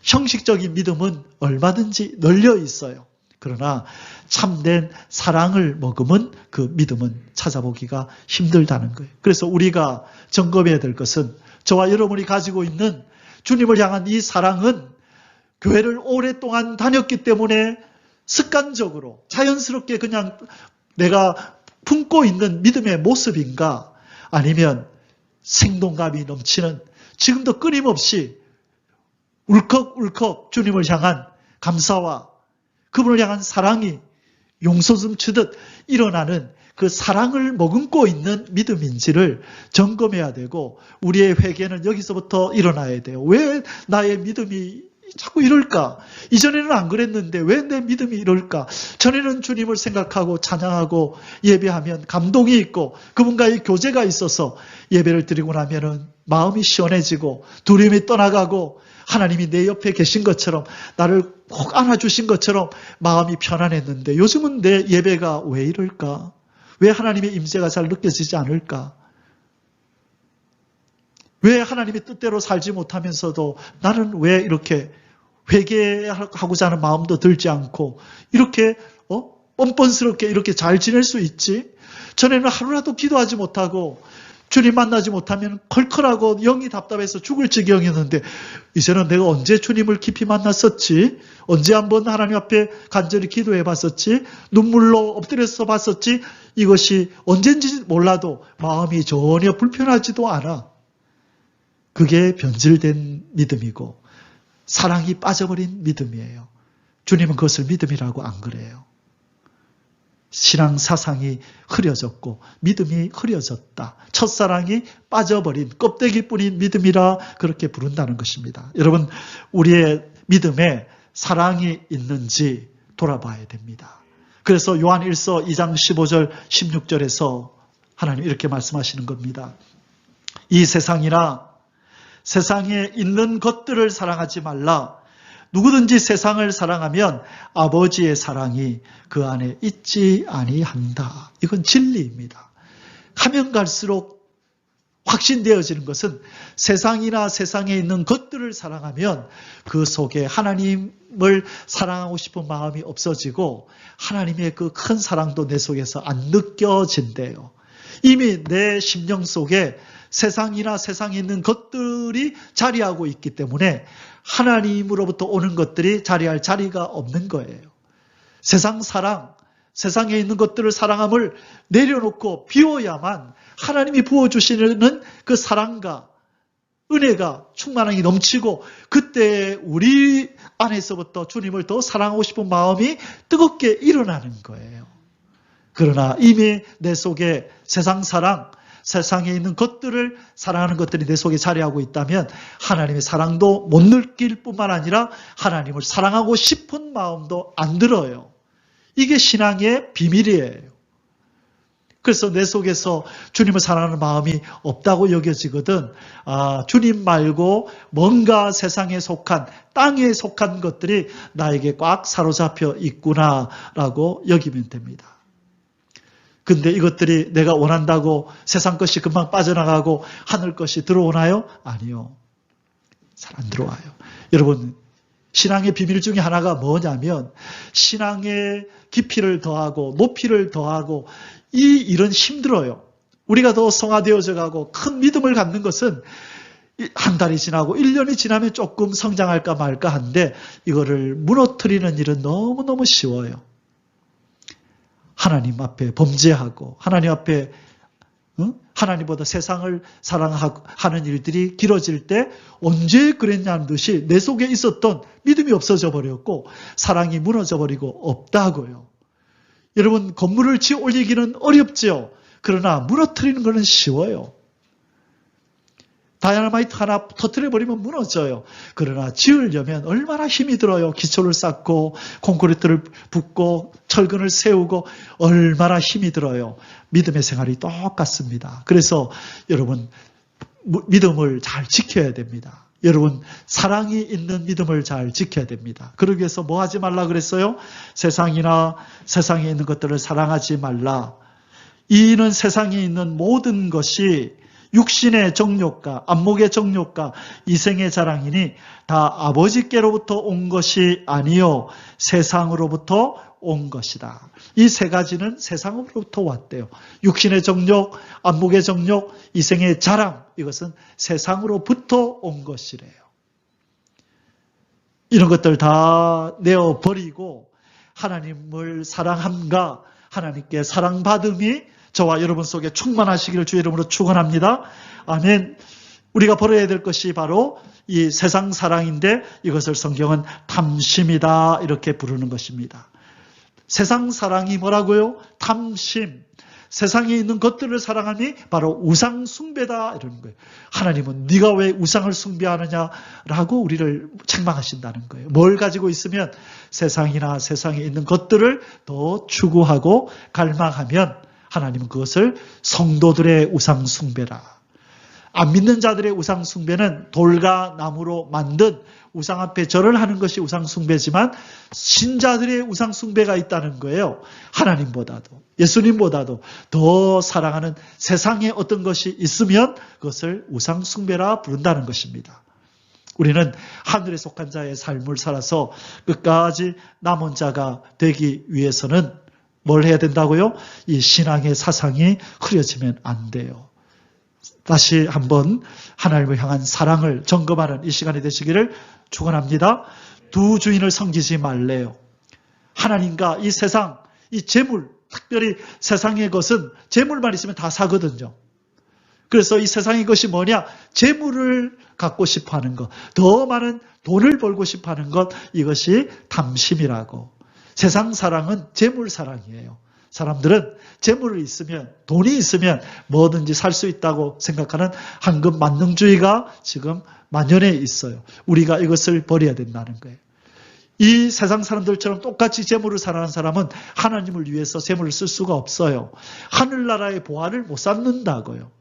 Speaker 2: 형식적인 믿음은 얼마든지 널려 있어요. 그러나 참된 사랑을 머금은 그 믿음은 찾아보기가 힘들다는 거예요. 그래서 우리가 점검해야 될 것은, 저와 여러분이 가지고 있는 주님을 향한 이 사랑은 교회를 오랫동안 다녔기 때문에 습관적으로 자연스럽게 그냥 내가 품고 있는 믿음의 모습인가, 아니면 생동감이 넘치는, 지금도 끊임없이 울컥울컥 주님을 향한 감사와 그분을 향한 사랑이 용솟음 치듯 일어나는 그 사랑을 머금고 있는 믿음인지를 점검해야 되고, 우리의 회개는 여기서부터 일어나야 돼요. 왜 나의 믿음이 자꾸 이럴까? 이전에는 안 그랬는데 왜 내 믿음이 이럴까? 전에는 주님을 생각하고 찬양하고 예배하면 감동이 있고 그분과의 교제가 있어서 예배를 드리고 나면은 마음이 시원해지고 두려움이 떠나가고 하나님이 내 옆에 계신 것처럼, 나를 꼭 안아주신 것처럼 마음이 편안했는데 요즘은 내 예배가 왜 이럴까? 왜 하나님의 임재가 잘 느껴지지 않을까? 왜 하나님의 뜻대로 살지 못하면서도 나는 왜 이렇게 회개하고자 하는 마음도 들지 않고 이렇게 뻔뻔스럽게 이렇게 잘 지낼 수 있지? 전에는 하루라도 기도하지 못하고 주님 만나지 못하면 컬컬하고 영이 답답해서 죽을 지경이었는데 이제는 내가 언제 주님을 깊이 만났었지? 언제 한번 하나님 앞에 간절히 기도해 봤었지? 눈물로 엎드려서 봤었지? 이것이 언젠지 몰라도 마음이 전혀 불편하지도 않아. 그게 변질된 믿음이고 사랑이 빠져버린 믿음이에요. 주님은 그것을 믿음이라고 안 그래요. 신앙 사상이 흐려졌고 믿음이 흐려졌다. 첫사랑이 빠져버린 껍데기뿐인 믿음이라 그렇게 부른다는 것입니다. 여러분, 우리의 믿음에 사랑이 있는지 돌아봐야 됩니다. 그래서 요한 1서 2장 15절 16절에서 하나님 이렇게 말씀하시는 겁니다. 이 세상이나 세상에 있는 것들을 사랑하지 말라. 누구든지 세상을 사랑하면 아버지의 사랑이 그 안에 있지 아니한다. 이건 진리입니다. 가면 갈수록 확신되어지는 것은 세상이나 세상에 있는 것들을 사랑하면 그 속에 하나님을 사랑하고 싶은 마음이 없어지고 하나님의 그 큰 사랑도 내 속에서 안 느껴진대요. 이미 내 심령 속에 세상이나 세상에 있는 것들이 자리하고 있기 때문에 하나님으로부터 오는 것들이 자리할 자리가 없는 거예요. 세상 사랑, 세상에 있는 것들을 사랑함을 내려놓고 비워야만 하나님이 부어주시는 그 사랑과 은혜가 충만하게 넘치고 그때 우리 안에서부터 주님을 더 사랑하고 싶은 마음이 뜨겁게 일어나는 거예요. 그러나 이미 내 속에 세상 사랑, 세상에 있는 것들을 사랑하는 것들이 내 속에 자리하고 있다면 하나님의 사랑도 못 느낄 뿐만 아니라 하나님을 사랑하고 싶은 마음도 안 들어요. 이게 신앙의 비밀이에요. 그래서 내 속에서 주님을 사랑하는 마음이 없다고 여겨지거든. 주님 말고 뭔가 세상에 속한, 땅에 속한 것들이 나에게 꽉 사로잡혀 있구나라고 여기면 됩니다. 근데 이것들이 내가 원한다고 세상 것이 금방 빠져나가고 하늘 것이 들어오나요? 아니요. 잘 안 들어와요. 여러분, 신앙의 비밀 중에 하나가 뭐냐면 신앙의 깊이를 더하고 높이를 더하고 이 일은 힘들어요. 우리가 더 성화되어져 가고 큰 믿음을 갖는 것은 한 달이 지나고 1년이 지나면 조금 성장할까 말까 한데 이거를 무너뜨리는 일은 너무너무 쉬워요. 하나님 앞에 범죄하고 하나님 앞에 하나님보다 세상을 사랑하는 일들이 길어질 때 언제 그랬냐는 듯이 내 속에 있었던 믿음이 없어져 버렸고 사랑이 무너져 버리고 없다고요. 여러분, 건물을 지어 올리기는 어렵죠. 그러나 무너뜨리는 것은 쉬워요. 다이너마이트 하나 터뜨려버리면 무너져요. 그러나 지으려면 얼마나 힘이 들어요. 기초를 쌓고 콘크리트를 붓고 철근을 세우고 얼마나 힘이 들어요. 믿음의 생활이 똑같습니다. 그래서 여러분, 믿음을 잘 지켜야 됩니다. 여러분, 사랑이 있는 믿음을 잘 지켜야 됩니다. 그러기 위해서 뭐 하지 말라 그랬어요? 세상이나 세상에 있는 것들을 사랑하지 말라. 이는 세상에 있는 모든 것이 육신의 정욕과 안목의 정욕과 이생의 자랑이니 다 아버지께로부터 온 것이 아니요 세상으로부터 온 것이다. 이 세 가지는 세상으로부터 왔대요. 육신의 정욕, 안목의 정욕, 이생의 자랑, 이것은 세상으로부터 온 것이래요. 이런 것들 다 내어버리고 하나님을 사랑함과 하나님께 사랑받음이 저와 여러분 속에 충만하시기를 주의 이름으로 축원합니다. 아멘. 우리가 버려야 될 것이 바로 이 세상 사랑인데 이것을 성경은 탐심이다 이렇게 부르는 것입니다. 세상 사랑이 뭐라고요? 탐심. 세상에 있는 것들을 사랑함이 바로 우상 숭배다 이러는 거예요. 하나님은 네가 왜 우상을 숭배하느냐라고 우리를 책망하신다는 거예요. 뭘 가지고 있으면 세상이나 세상에 있는 것들을 더 추구하고 갈망하면 하나님은 그것을 성도들의 우상 숭배라. 안 믿는 자들의 우상 숭배는 돌과 나무로 만든 우상 앞에 절을 하는 것이 우상 숭배지만 신자들의 우상 숭배가 있다는 거예요. 하나님보다도 예수님보다도 더 사랑하는 세상에 어떤 것이 있으면 그것을 우상 숭배라 부른다는 것입니다. 우리는 하늘에 속한 자의 삶을 살아서 끝까지 남은 자가 되기 위해서는 뭘 해야 된다고요? 이 신앙의 사상이 흐려지면 안 돼요. 다시 한번 하나님을 향한 사랑을 점검하는 이 시간이 되시기를 축원합니다. 두 주인을 섬기지 말래요. 하나님과 이 세상, 이 재물, 특별히 세상의 것은 재물만 있으면 다 사거든요. 그래서 이 세상의 것이 뭐냐? 재물을 갖고 싶어 하는 것, 더 많은 돈을 벌고 싶어 하는 것, 이것이 탐심이라고. 세상 사랑은 재물 사랑이에요. 사람들은 재물이 있으면, 돈이 있으면 뭐든지 살 수 있다고 생각하는 황금 만능주의가 지금 만연해 있어요. 우리가 이것을 버려야 된다는 거예요. 이 세상 사람들처럼 똑같이 재물을 사랑하는 사람은 하나님을 위해서 재물을 쓸 수가 없어요. 하늘나라의 보화를 못 쌓는다고요.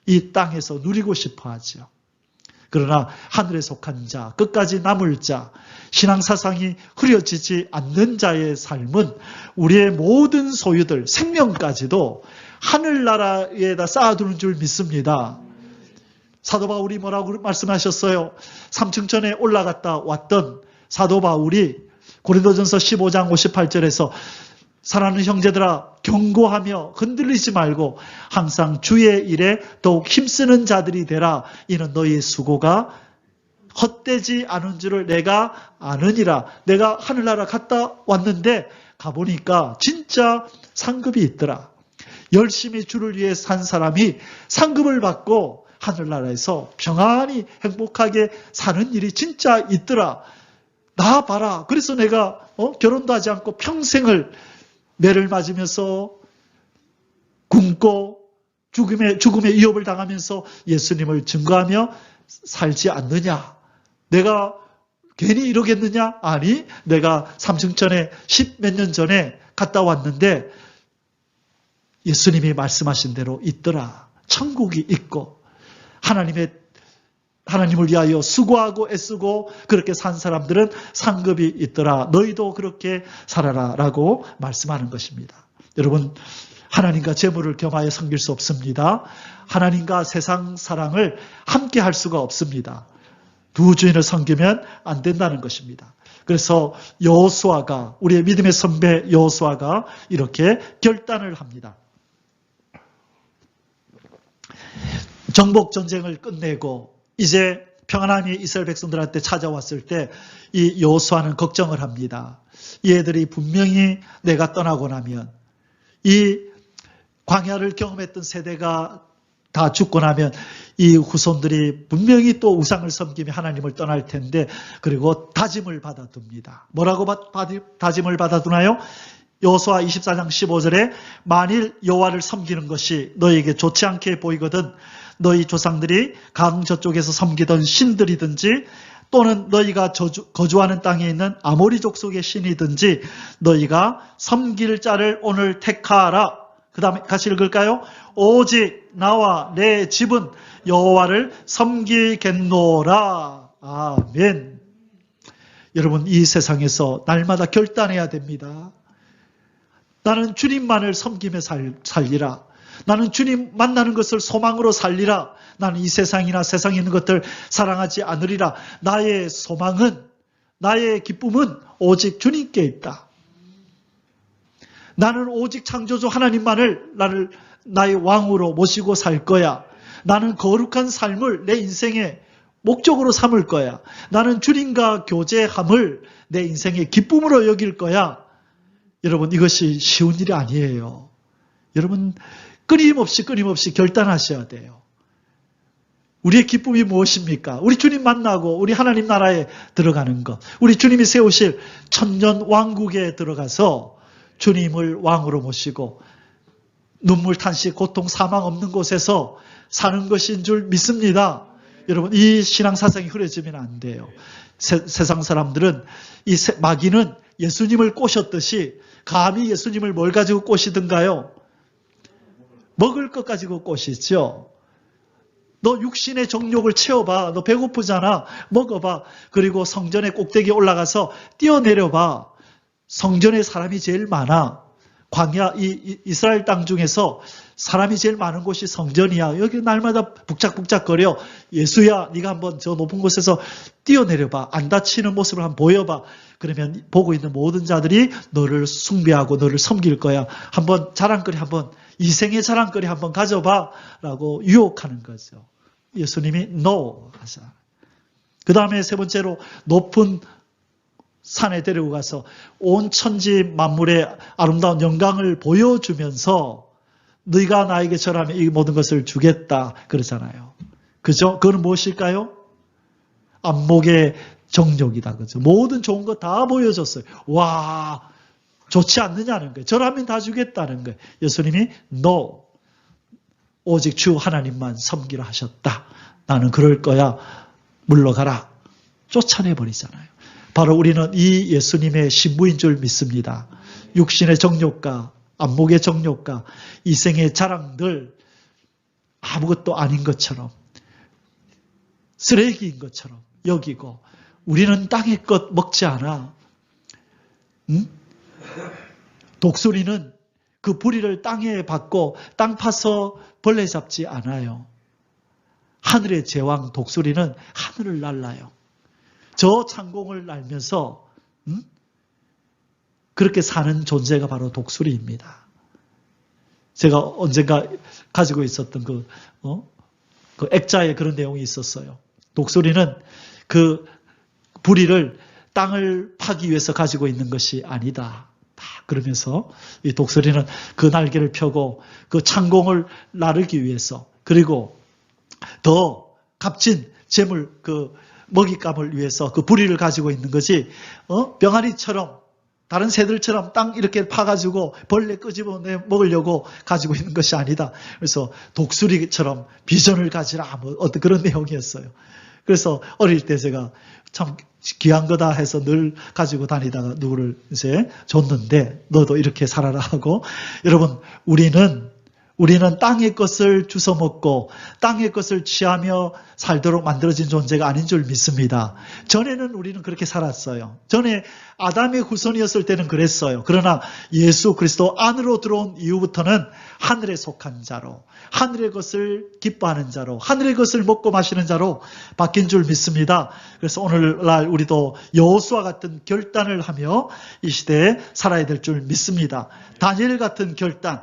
Speaker 2: 이 땅에서 누리고 싶어 하죠. 그러나 하늘에 속한 자, 끝까지 남을 자, 신앙사상이 흐려지지 않는 자의 삶은 우리의 모든 소유들, 생명까지도 하늘나라에다 쌓아두는 줄 믿습니다. 사도 바울이 뭐라고 말씀하셨어요? 3층천에 올라갔다 왔던 사도 바울이 고린도전서 15장 58절에서 사랑하는 형제들아 경고하며 흔들리지 말고 항상 주의 일에 더욱 힘쓰는 자들이 되라. 이는 너희의 수고가 헛되지 않은 줄을 내가 아느니라. 내가 하늘나라 갔다 왔는데 가보니까 진짜 상급이 있더라. 열심히 주를 위해 산 사람이 상급을 받고 하늘나라에서 평안히 행복하게 사는 일이 진짜 있더라. 나 봐라. 그래서 내가 결혼도 하지 않고 평생을 매를 맞으면서 굶고 죽음의 위협을 당하면서 예수님을 증거하며 살지 않느냐. 내가 괜히 이러겠느냐? 아니, 내가 삼층천에 10몇 년 전에 갔다 왔는데 예수님이 말씀하신 대로 있더라. 천국이 있고 하나님을 위하여 수고하고 애쓰고 그렇게 산 사람들은 상급이 있더라. 너희도 그렇게 살아라 라고 말씀하는 것입니다. 여러분, 하나님과 재물을 겸하여 섬길 수 없습니다. 하나님과 세상 사랑을 함께 할 수가 없습니다. 두 주인을 섬기면 안 된다는 것입니다. 그래서 여호수아가, 우리의 믿음의 선배 여호수아가 이렇게 결단을 합니다. 정복 전쟁을 끝내고 이제 평안함이 이스라엘 백성들한테 찾아왔을 때 이 여호수아는 걱정을 합니다. 이 애들이 분명히 내가 떠나고 나면, 이 광야를 경험했던 세대가 다 죽고 나면 이 후손들이 분명히 또 우상을 섬기며 하나님을 떠날 텐데, 그리고 다짐을 받아둡니다. 뭐라고 다짐을 받아두나요? 여호수아 24장 15절에 만일 여호와를 섬기는 것이 너희에게 좋지 않게 보이거든 너희 조상들이 강 저쪽에서 섬기던 신들이든지 또는 너희가 거주하는 땅에 있는 아모리 족속의 신이든지 너희가 섬길 자를 오늘 택하라. 그 다음에 같이 읽을까요? 오직 나와 내 집은 여호와를 섬기겠노라. 아멘. 여러분, 이 세상에서 날마다 결단해야 됩니다. 나는 주님만을 섬기며 살리라. 나는 주님 만나는 것을 소망으로 살리라. 나는 이 세상이나 세상에 있는 것들 사랑하지 않으리라. 나의 소망은, 나의 기쁨은 오직 주님께 있다. 나는 오직 창조주 하나님만을 나의 왕으로 모시고 살 거야. 나는 거룩한 삶을 내 인생의 목적으로 삼을 거야. 나는 주님과 교제함을 내 인생의 기쁨으로 여길 거야. 여러분, 이것이 쉬운 일이 아니에요. 여러분, 끊임없이 결단하셔야 돼요. 우리의 기쁨이 무엇입니까? 우리 주님 만나고 우리 하나님 나라에 들어가는 것. 우리 주님이 세우실 천년 왕국에 들어가서 주님을 왕으로 모시고 눈물, 탄식, 고통, 사망 없는 곳에서 사는 것인 줄 믿습니다. 여러분, 이 신앙사상이 흐려지면 안 돼요. 세상 사람들은, 마귀는 예수님을 꼬셨듯이 감히 예수님을 뭘 가지고 꼬시든가요? 먹을 것 가지고 꼬시죠. 너 육신의 정욕을 채워봐. 너 배고프잖아. 먹어봐. 그리고 성전의 꼭대기에 올라가서 뛰어내려봐. 성전에 사람이 제일 많아. 광야, 이스라엘 땅 중에서 사람이 제일 많은 곳이 성전이야. 여기 날마다 북적북적거려. 예수야, 네가 한번 저 높은 곳에서 뛰어내려봐. 안 다치는 모습을 한번 보여봐. 그러면 보고 있는 모든 자들이 너를 숭배하고 너를 섬길 거야. 한번 자랑거리 이생의 자랑거리 한번 가져봐. 라고 유혹하는 거죠. 예수님이 no 하자. 그 다음에 세 번째로 높은 산에 데리고 가서 온 천지 만물의 아름다운 영광을 보여주면서 너희가 나에게 절하면 이 모든 것을 주겠다 그러잖아요. 그죠? 그건 무엇일까요? 안목의 정욕이다. 그죠? 모든 좋은 거 다 보여줬어요. 와, 좋지 않느냐는 거예요. 절하면 다 주겠다는 거예요. 예수님이 no. 오직 주 하나님만 섬기라 하셨다. 나는 그럴 거야. 물러가라. 쫓아내버리잖아요. 바로 우리는 이 예수님의 신부인 줄 믿습니다. 육신의 정욕과 안목의 정욕과 이생의 자랑들 아무것도 아닌 것처럼 쓰레기인 것처럼 여기고 우리는 땅의 것 먹지 않아. 독수리는 그 부리를 땅에 받고 땅 파서 벌레 잡지 않아요. 하늘의 제왕 독수리는 하늘을 날아요. 저 창공을 날면서 그렇게 사는 존재가 바로 독수리입니다. 제가 언젠가 가지고 있었던 그 액자에 그런 내용이 있었어요. 독수리는 그 부리를 땅을 파기 위해서 가지고 있는 것이 아니다. 그러면서 이 독수리는 그 날개를 펴고 그 창공을 나르기 위해서, 그리고 더 값진 재물, 그 먹잇감을 위해서 그 부리를 가지고 있는 거지, 병아리처럼 다른 새들처럼 땅 이렇게 파가지고 벌레 끄집어내 먹으려고 가지고 있는 것이 아니다. 그래서 독수리처럼 비전을 가지라, 뭐 어떤 그런 내용이었어요. 그래서 어릴 때 제가 참 귀한 거다 해서 늘 가지고 다니다가 누구를 이제 줬는데, 너도 이렇게 살아라 하고. 여러분, 우리는 땅의 것을 주워 먹고 땅의 것을 취하며 살도록 만들어진 존재가 아닌 줄 믿습니다. 전에는 우리는 그렇게 살았어요. 전에 아담의 후손이었을 때는 그랬어요. 그러나 예수 그리스도 안으로 들어온 이후부터는 하늘에 속한 자로, 하늘의 것을 기뻐하는 자로, 하늘의 것을 먹고 마시는 자로 바뀐 줄 믿습니다. 그래서 오늘날 우리도 여호수아 같은 결단을 하며 이 시대에 살아야 될 줄 믿습니다. 다니엘 같은 결단,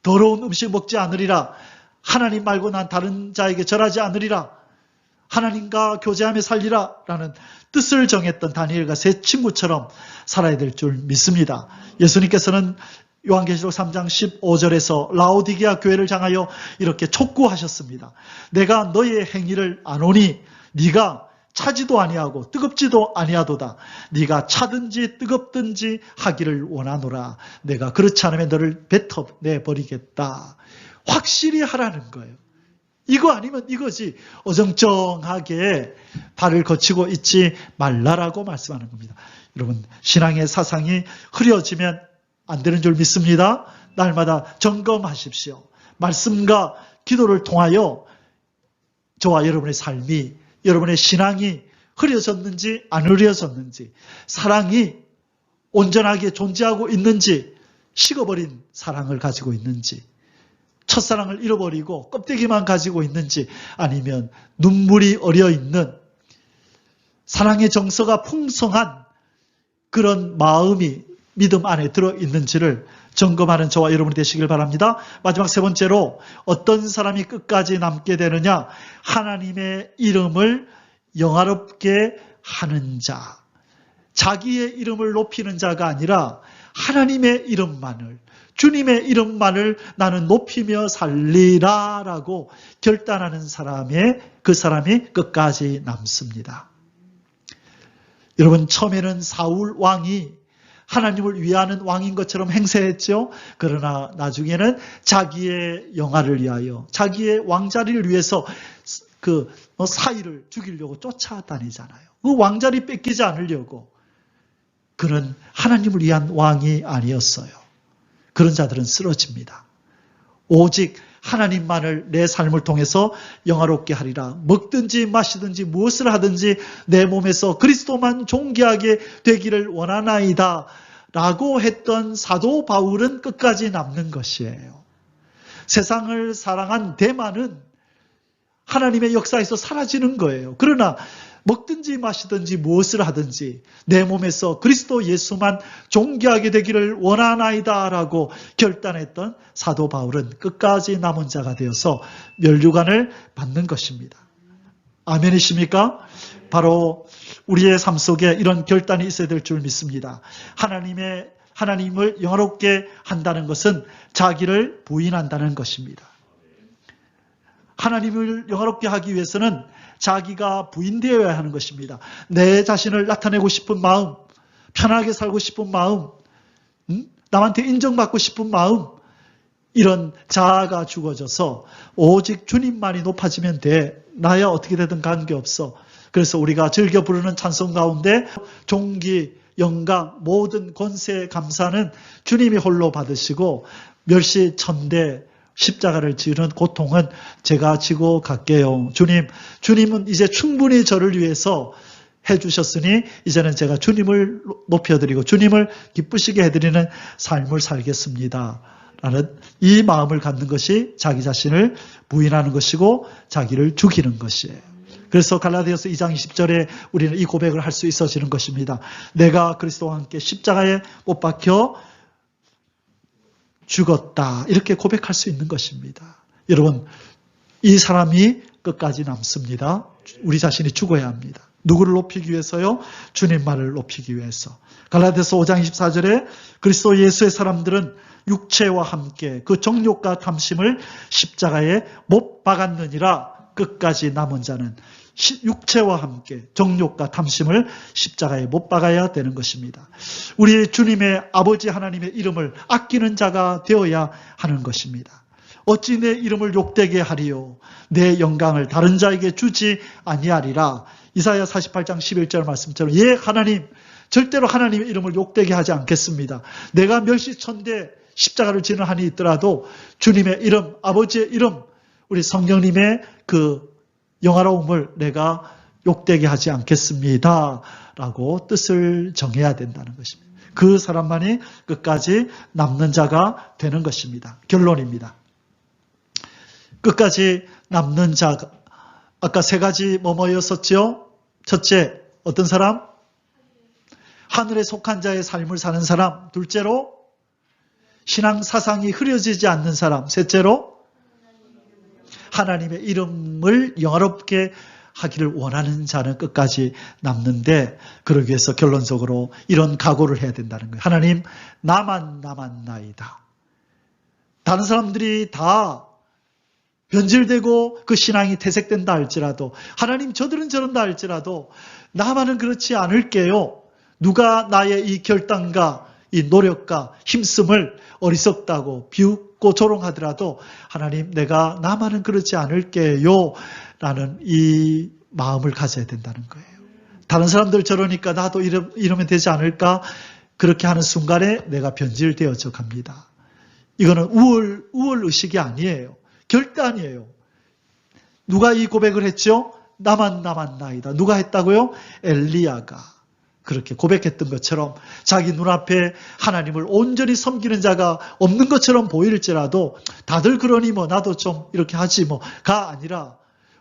Speaker 2: 더러운 음식 먹지 않으리라, 하나님 말고 난 다른 자에게 절하지 않으리라, 하나님과 교제하며 살리라 라는 뜻을 정했던 다니엘과 세 친구처럼 살아야 될 줄 믿습니다. 예수님께서는 요한계시록 3장 15절에서 라오디게아 교회를 향하여 이렇게 촉구하셨습니다. 내가 너의 행위를 아노니 네가 차지도 아니하고 뜨겁지도 아니하도다. 네가 차든지 뜨겁든지 하기를 원하노라. 내가 그렇지 않으면 너를 뱉어내버리겠다. 확실히 하라는 거예요. 이거 아니면 이거지. 어정쩡하게 발을 거치고 있지 말라라고 말씀하는 겁니다. 여러분, 신앙의 사상이 흐려지면 안 되는 줄 믿습니다. 날마다 점검하십시오. 말씀과 기도를 통하여 저와 여러분의 삶이, 여러분의 신앙이 흐려졌는지 안 흐려졌는지, 사랑이 온전하게 존재하고 있는지, 식어버린 사랑을 가지고 있는지, 첫사랑을 잃어버리고 껍데기만 가지고 있는지, 아니면 눈물이 어려있는 사랑의 정서가 풍성한 그런 마음이 믿음 안에 들어있는지를 점검하는 저와 여러분이 되시길 바랍니다. 마지막 세 번째로, 어떤 사람이 끝까지 남게 되느냐? 하나님의 이름을 영화롭게 하는 자. 자기의 이름을 높이는 자가 아니라 하나님의 이름만을, 주님의 이름만을 나는 높이며 살리라 라고 결단하는 그 사람이 끝까지 남습니다. 여러분, 처음에는 사울 왕이 하나님을 위하는 왕인 것처럼 행세했죠. 그러나 나중에는 자기의 영화를 위하여, 자기의 왕자리를 위해서 그 사위를 죽이려고 쫓아다니잖아요. 그 왕자리 뺏기지 않으려고. 그런 하나님을 위한 왕이 아니었어요. 그런 자들은 쓰러집니다. 오직 하나님만을 내 삶을 통해서 영화롭게 하리라. 먹든지 마시든지 무엇을 하든지 내 몸에서 그리스도만 존귀하게 되기를 원하나이다 라고 했던 사도 바울은 끝까지 남는 것이에요. 세상을 사랑한 대만은 하나님의 역사에서 사라지는 거예요. 그러나 먹든지 마시든지 무엇을 하든지 내 몸에서 그리스도 예수만 존귀하게 되기를 원하나이다 라고 결단했던 사도 바울은 끝까지 남은 자가 되어서 면류관을 받는 것입니다. 아멘이십니까? 바로 우리의 삶 속에 이런 결단이 있어야 될 줄 믿습니다. 하나님을 영화롭게 한다는 것은 자기를 부인한다는 것입니다. 하나님을 영화롭게 하기 위해서는 자기가 부인되어야 하는 것입니다. 내 자신을 나타내고 싶은 마음, 편하게 살고 싶은 마음, 남한테 인정받고 싶은 마음, 이런 자아가 죽어져서 오직 주님만이 높아지면 돼. 나야 어떻게 되든 관계없어. 그래서 우리가 즐겨 부르는 찬송 가운데 존귀, 영광, 모든 권세, 감사는 주님이 홀로 받으시고 멸시, 천대, 십자가를 지는 고통은 제가 지고 갈게요. 주님은 이제 충분히 저를 위해서 해주셨으니 이제는 제가 주님을 높여드리고 주님을 기쁘시게 해드리는 삶을 살겠습니다. 라는 이 마음을 갖는 것이 자기 자신을 부인하는 것이고 자기를 죽이는 것이에요. 그래서 갈라디아서 2장 20절에 우리는 이 고백을 할 수 있어지는 것입니다. 내가 그리스도와 함께 십자가에 못 박혀 죽었다. 이렇게 고백할 수 있는 것입니다. 여러분, 이 사람이 끝까지 남습니다. 우리 자신이 죽어야 합니다. 누구를 높이기 위해서요? 주님만을 높이기 위해서. 갈라디아서 5장 24절에 그리스도 예수의 사람들은 육체와 함께 그 정욕과 탐심을 십자가에 못 박았느니라. 끝까지 남은 자는 육체와 함께 정욕과 탐심을 십자가에 못 박아야 되는 것입니다. 우리 주님의 아버지 하나님의 이름을 아끼는 자가 되어야 하는 것입니다. 어찌 내 이름을 욕되게 하리요 내 영광을 다른 자에게 주지 아니하리라. 이사야 48장 11절 말씀처럼 예 하나님 절대로 하나님의 이름을 욕되게 하지 않겠습니다. 내가 멸시천대 십자가를 지는 한이 있더라도 주님의 이름 아버지의 이름 우리 성령님의 그 영화로움을 내가 욕되게 하지 않겠습니다 라고 뜻을 정해야 된다는 것입니다. 그 사람만이 끝까지 남는 자가 되는 것입니다. 결론입니다. 끝까지 남는 자 아까 세 가지 뭐였었죠? 첫째 어떤 사람? 하늘에 속한 자의 삶을 사는 사람. 둘째로 신앙 사상이 흐려지지 않는 사람. 셋째로 하나님의 이름을 영화롭게 하기를 원하는 자는 끝까지 남는데 그러기 위해서 결론적으로 이런 각오를 해야 된다는 거예요. 하나님 나만 남았나이다. 다른 사람들이 다 변질되고 그 신앙이 퇴색된다 할지라도 하나님 저들은 저런다 할지라도 나만은 그렇지 않을게요. 누가 나의 이 결단과 이 노력과 힘씀을 어리석다고 비웃고 조롱하더라도 하나님 내가 나만은 그렇지 않을게요 라는 이 마음을 가져야 된다는 거예요. 다른 사람들 저러니까 나도 이러면 되지 않을까 그렇게 하는 순간에 내가 변질되어져 갑니다. 이거는 우월의식이 아니에요. 결단이에요. 누가 이 고백을 했죠? 나만 남았나이다. 누가 했다고요? 엘리야가 그렇게 고백했던 것처럼 자기 눈앞에 하나님을 온전히 섬기는 자가 없는 것처럼 보일지라도 다들 그러니 뭐 나도 좀 이렇게 하지 뭐가 아니라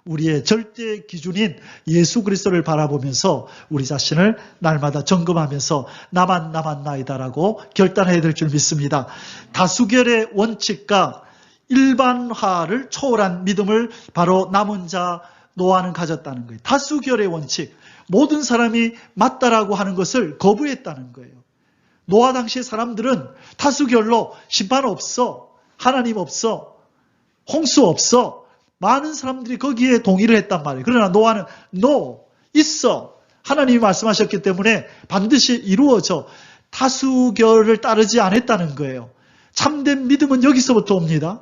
Speaker 2: 우리의 절대 기준인 예수 그리스도를 바라보면서 우리 자신을 날마다 점검하면서 나만 남았나이다라고 결단해야 될 줄 믿습니다. 다수결의 원칙과 일반화를 초월한 믿음을 바로 남은 자 노아는 가졌다는 거예요. 다수결의 원칙. 모든 사람이 맞다라고 하는 것을 거부했다는 거예요. 노아 당시 사람들은 다수결로 심판 없어, 하나님 없어, 홍수 없어. 많은 사람들이 거기에 동의를 했단 말이에요. 그러나 노아는 no, 있어. 하나님이 말씀하셨기 때문에 반드시 이루어져. 다수결을 따르지 않았다는 거예요. 참된 믿음은 여기서부터 옵니다.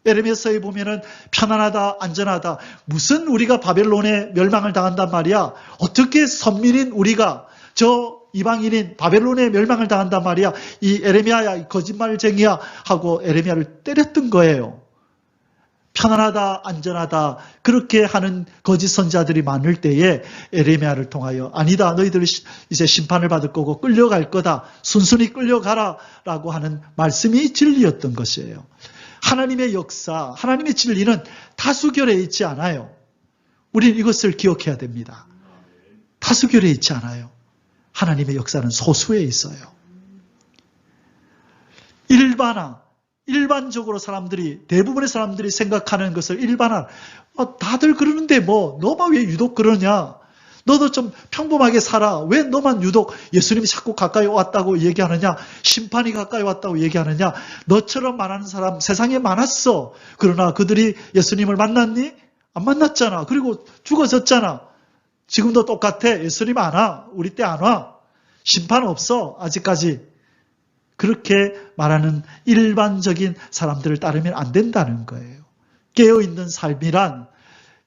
Speaker 2: 에레미야서에 보면은 편안하다, 안전하다. 무슨 우리가 바벨론에 멸망을 당한단 말이야. 어떻게 선민인 우리가 저 이방인인 바벨론에 멸망을 당한단 말이야. 이 에레미야야, 이 거짓말쟁이야 하고 에레미야를 때렸던 거예요. 편안하다, 안전하다 그렇게 하는 거짓 선지자들이 많을 때에 에레미야를 통하여 아니다, 너희들 이제 심판을 받을 거고 끌려갈 거다. 순순히 끌려가라 라고 하는 말씀이 진리였던 것이에요. 하나님의 역사, 하나님의 진리는 다수결에 있지 않아요. 우리는 이것을 기억해야 됩니다. 다수결에 있지 않아요. 하나님의 역사는 소수에 있어요. 일반적으로 대부분의 사람들이 생각하는 것을 다들 그러는데 너만 왜 유독 그러냐? 너도 좀 평범하게 살아. 왜 너만 유독 예수님이 자꾸 가까이 왔다고 얘기하느냐? 심판이 가까이 왔다고 얘기하느냐? 너처럼 말하는 사람 세상에 많았어. 그러나 그들이 예수님을 만났니? 안 만났잖아. 그리고 죽어졌잖아. 지금도 똑같아. 예수님 안 와. 우리 때 안 와. 심판 없어. 아직까지. 그렇게 말하는 일반적인 사람들을 따르면 안 된다는 거예요. 깨어있는 삶이란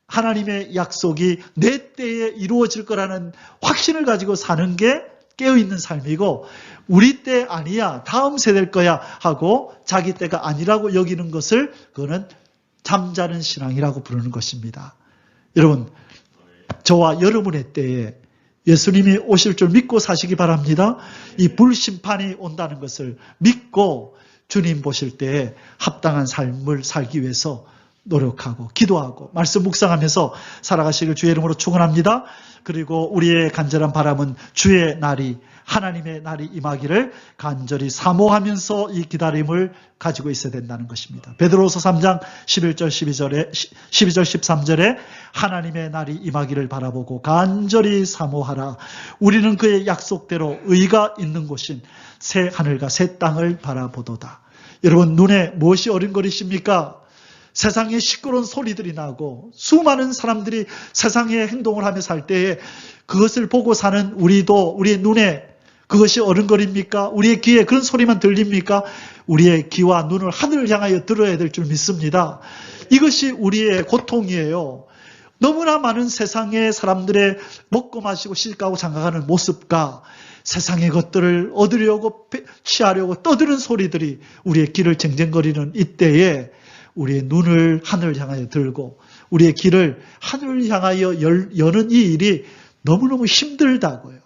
Speaker 2: 하나님의 약속이 내 때에 이루어질 거라는 확신을 가지고 사는 게 깨어있는 삶이고 우리 때 아니야, 다음 세대일 거야 하고 자기 때가 아니라고 여기는 것을 그거는 잠자는 신앙이라고 부르는 것입니다. 여러분, 저와 여러분의 때에 예수님이 오실 줄 믿고 사시기 바랍니다. 이 불심판이 온다는 것을 믿고 주님 보실 때에 합당한 삶을 살기 위해서 노력하고 기도하고 말씀 묵상하면서 살아가시길 주의 이름으로 축원합니다. 그리고 우리의 간절한 바람은 주의 날이 하나님의 날이 임하기를 간절히 사모하면서 이 기다림을 가지고 있어야 된다는 것입니다. 베드로후서 3장 11절 12절 13절에 하나님의 날이 임하기를 바라보고 간절히 사모하라. 우리는 그의 약속대로 의가 있는 곳인 새 하늘과 새 땅을 바라보도다. 여러분, 눈에 무엇이 어른거리십니까? 세상에 시끄러운 소리들이 나고 수많은 사람들이 세상에 행동을 하며 살 때에 그것을 보고 사는 우리도 우리의 눈에 그것이 어른거립니까? 우리의 귀에 그런 소리만 들립니까? 우리의 귀와 눈을 하늘을 향하여 들어야 될 줄 믿습니다. 이것이 우리의 고통이에요. 너무나 많은 세상의 사람들의 먹고 마시고 시집가고 장가가는 모습과 세상의 것들을 얻으려고 취하려고 떠드는 소리들이 우리의 귀를 쟁쟁거리는 이때에 우리의 눈을 하늘을 향하여 들고 우리의 귀를 하늘을 향하여 여는 이 일이 너무너무 힘들다고요.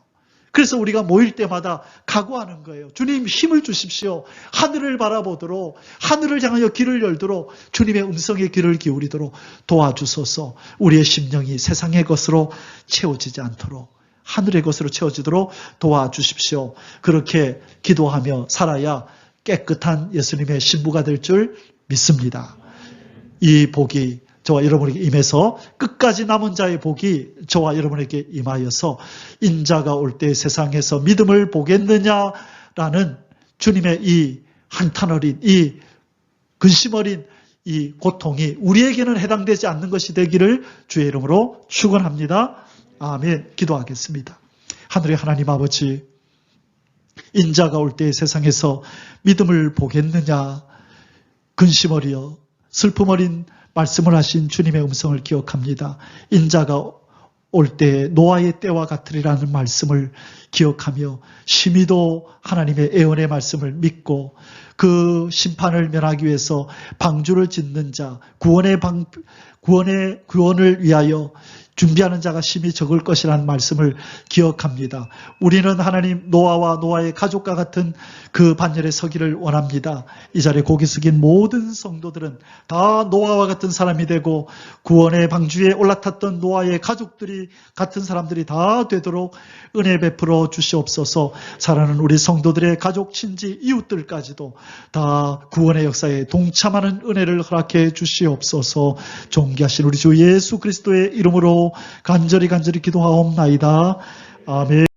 Speaker 2: 그래서 우리가 모일 때마다 각오하는 거예요. 주님, 힘을 주십시오. 하늘을 바라보도록, 하늘을 향하여 귀를 열도록, 주님의 음성에 귀를 기울이도록 도와주소서. 우리의 심령이 세상의 것으로 채워지지 않도록, 하늘의 것으로 채워지도록 도와주십시오. 그렇게 기도하며 살아야 깨끗한 예수님의 신부가 될 줄 믿습니다. 이 복이 저와 여러분에게 임해서 끝까지 남은 자의 복이 저와 여러분에게 임하여서 인자가 올 때 세상에서 믿음을 보겠느냐라는 주님의 이 한탄 어린, 이 근심 어린 이 고통이 우리에게는 해당되지 않는 것이 되기를 주의 이름으로 축원합니다. 아멘. 기도하겠습니다. 하늘의 하나님 아버지, 인자가 올 때 세상에서 믿음을 보겠느냐, 근심 어려 슬픔 어린 말씀을 하신 주님의 음성을 기억합니다. 인자가 올 때 노아의 때와 같으리라는 말씀을 기억하며 심히도 하나님의 애언의 말씀을 믿고 그 심판을 면하기 위해서 방주를 짓는 자, 구원을 위하여 준비하는 자가 심히 적을 것이라는 말씀을 기억합니다. 우리는 하나님 노아와 노아의 가족과 같은 그 반열에 서기를 원합니다. 이 자리에 고개 숙인 모든 성도들은 다 노아와 같은 사람이 되고 구원의 방주에 올라탔던 노아의 가족들이 같은 사람들이 다 되도록 은혜 베풀어 주시옵소서. 사랑하는 우리 성도들의 가족, 친지, 이웃들까지도 다 구원의 역사에 동참하는 은혜를 허락해 주시옵소서. 존귀하신 우리 주 예수 그리스도의 이름으로 간절히 기도하옵나이다. 아멘.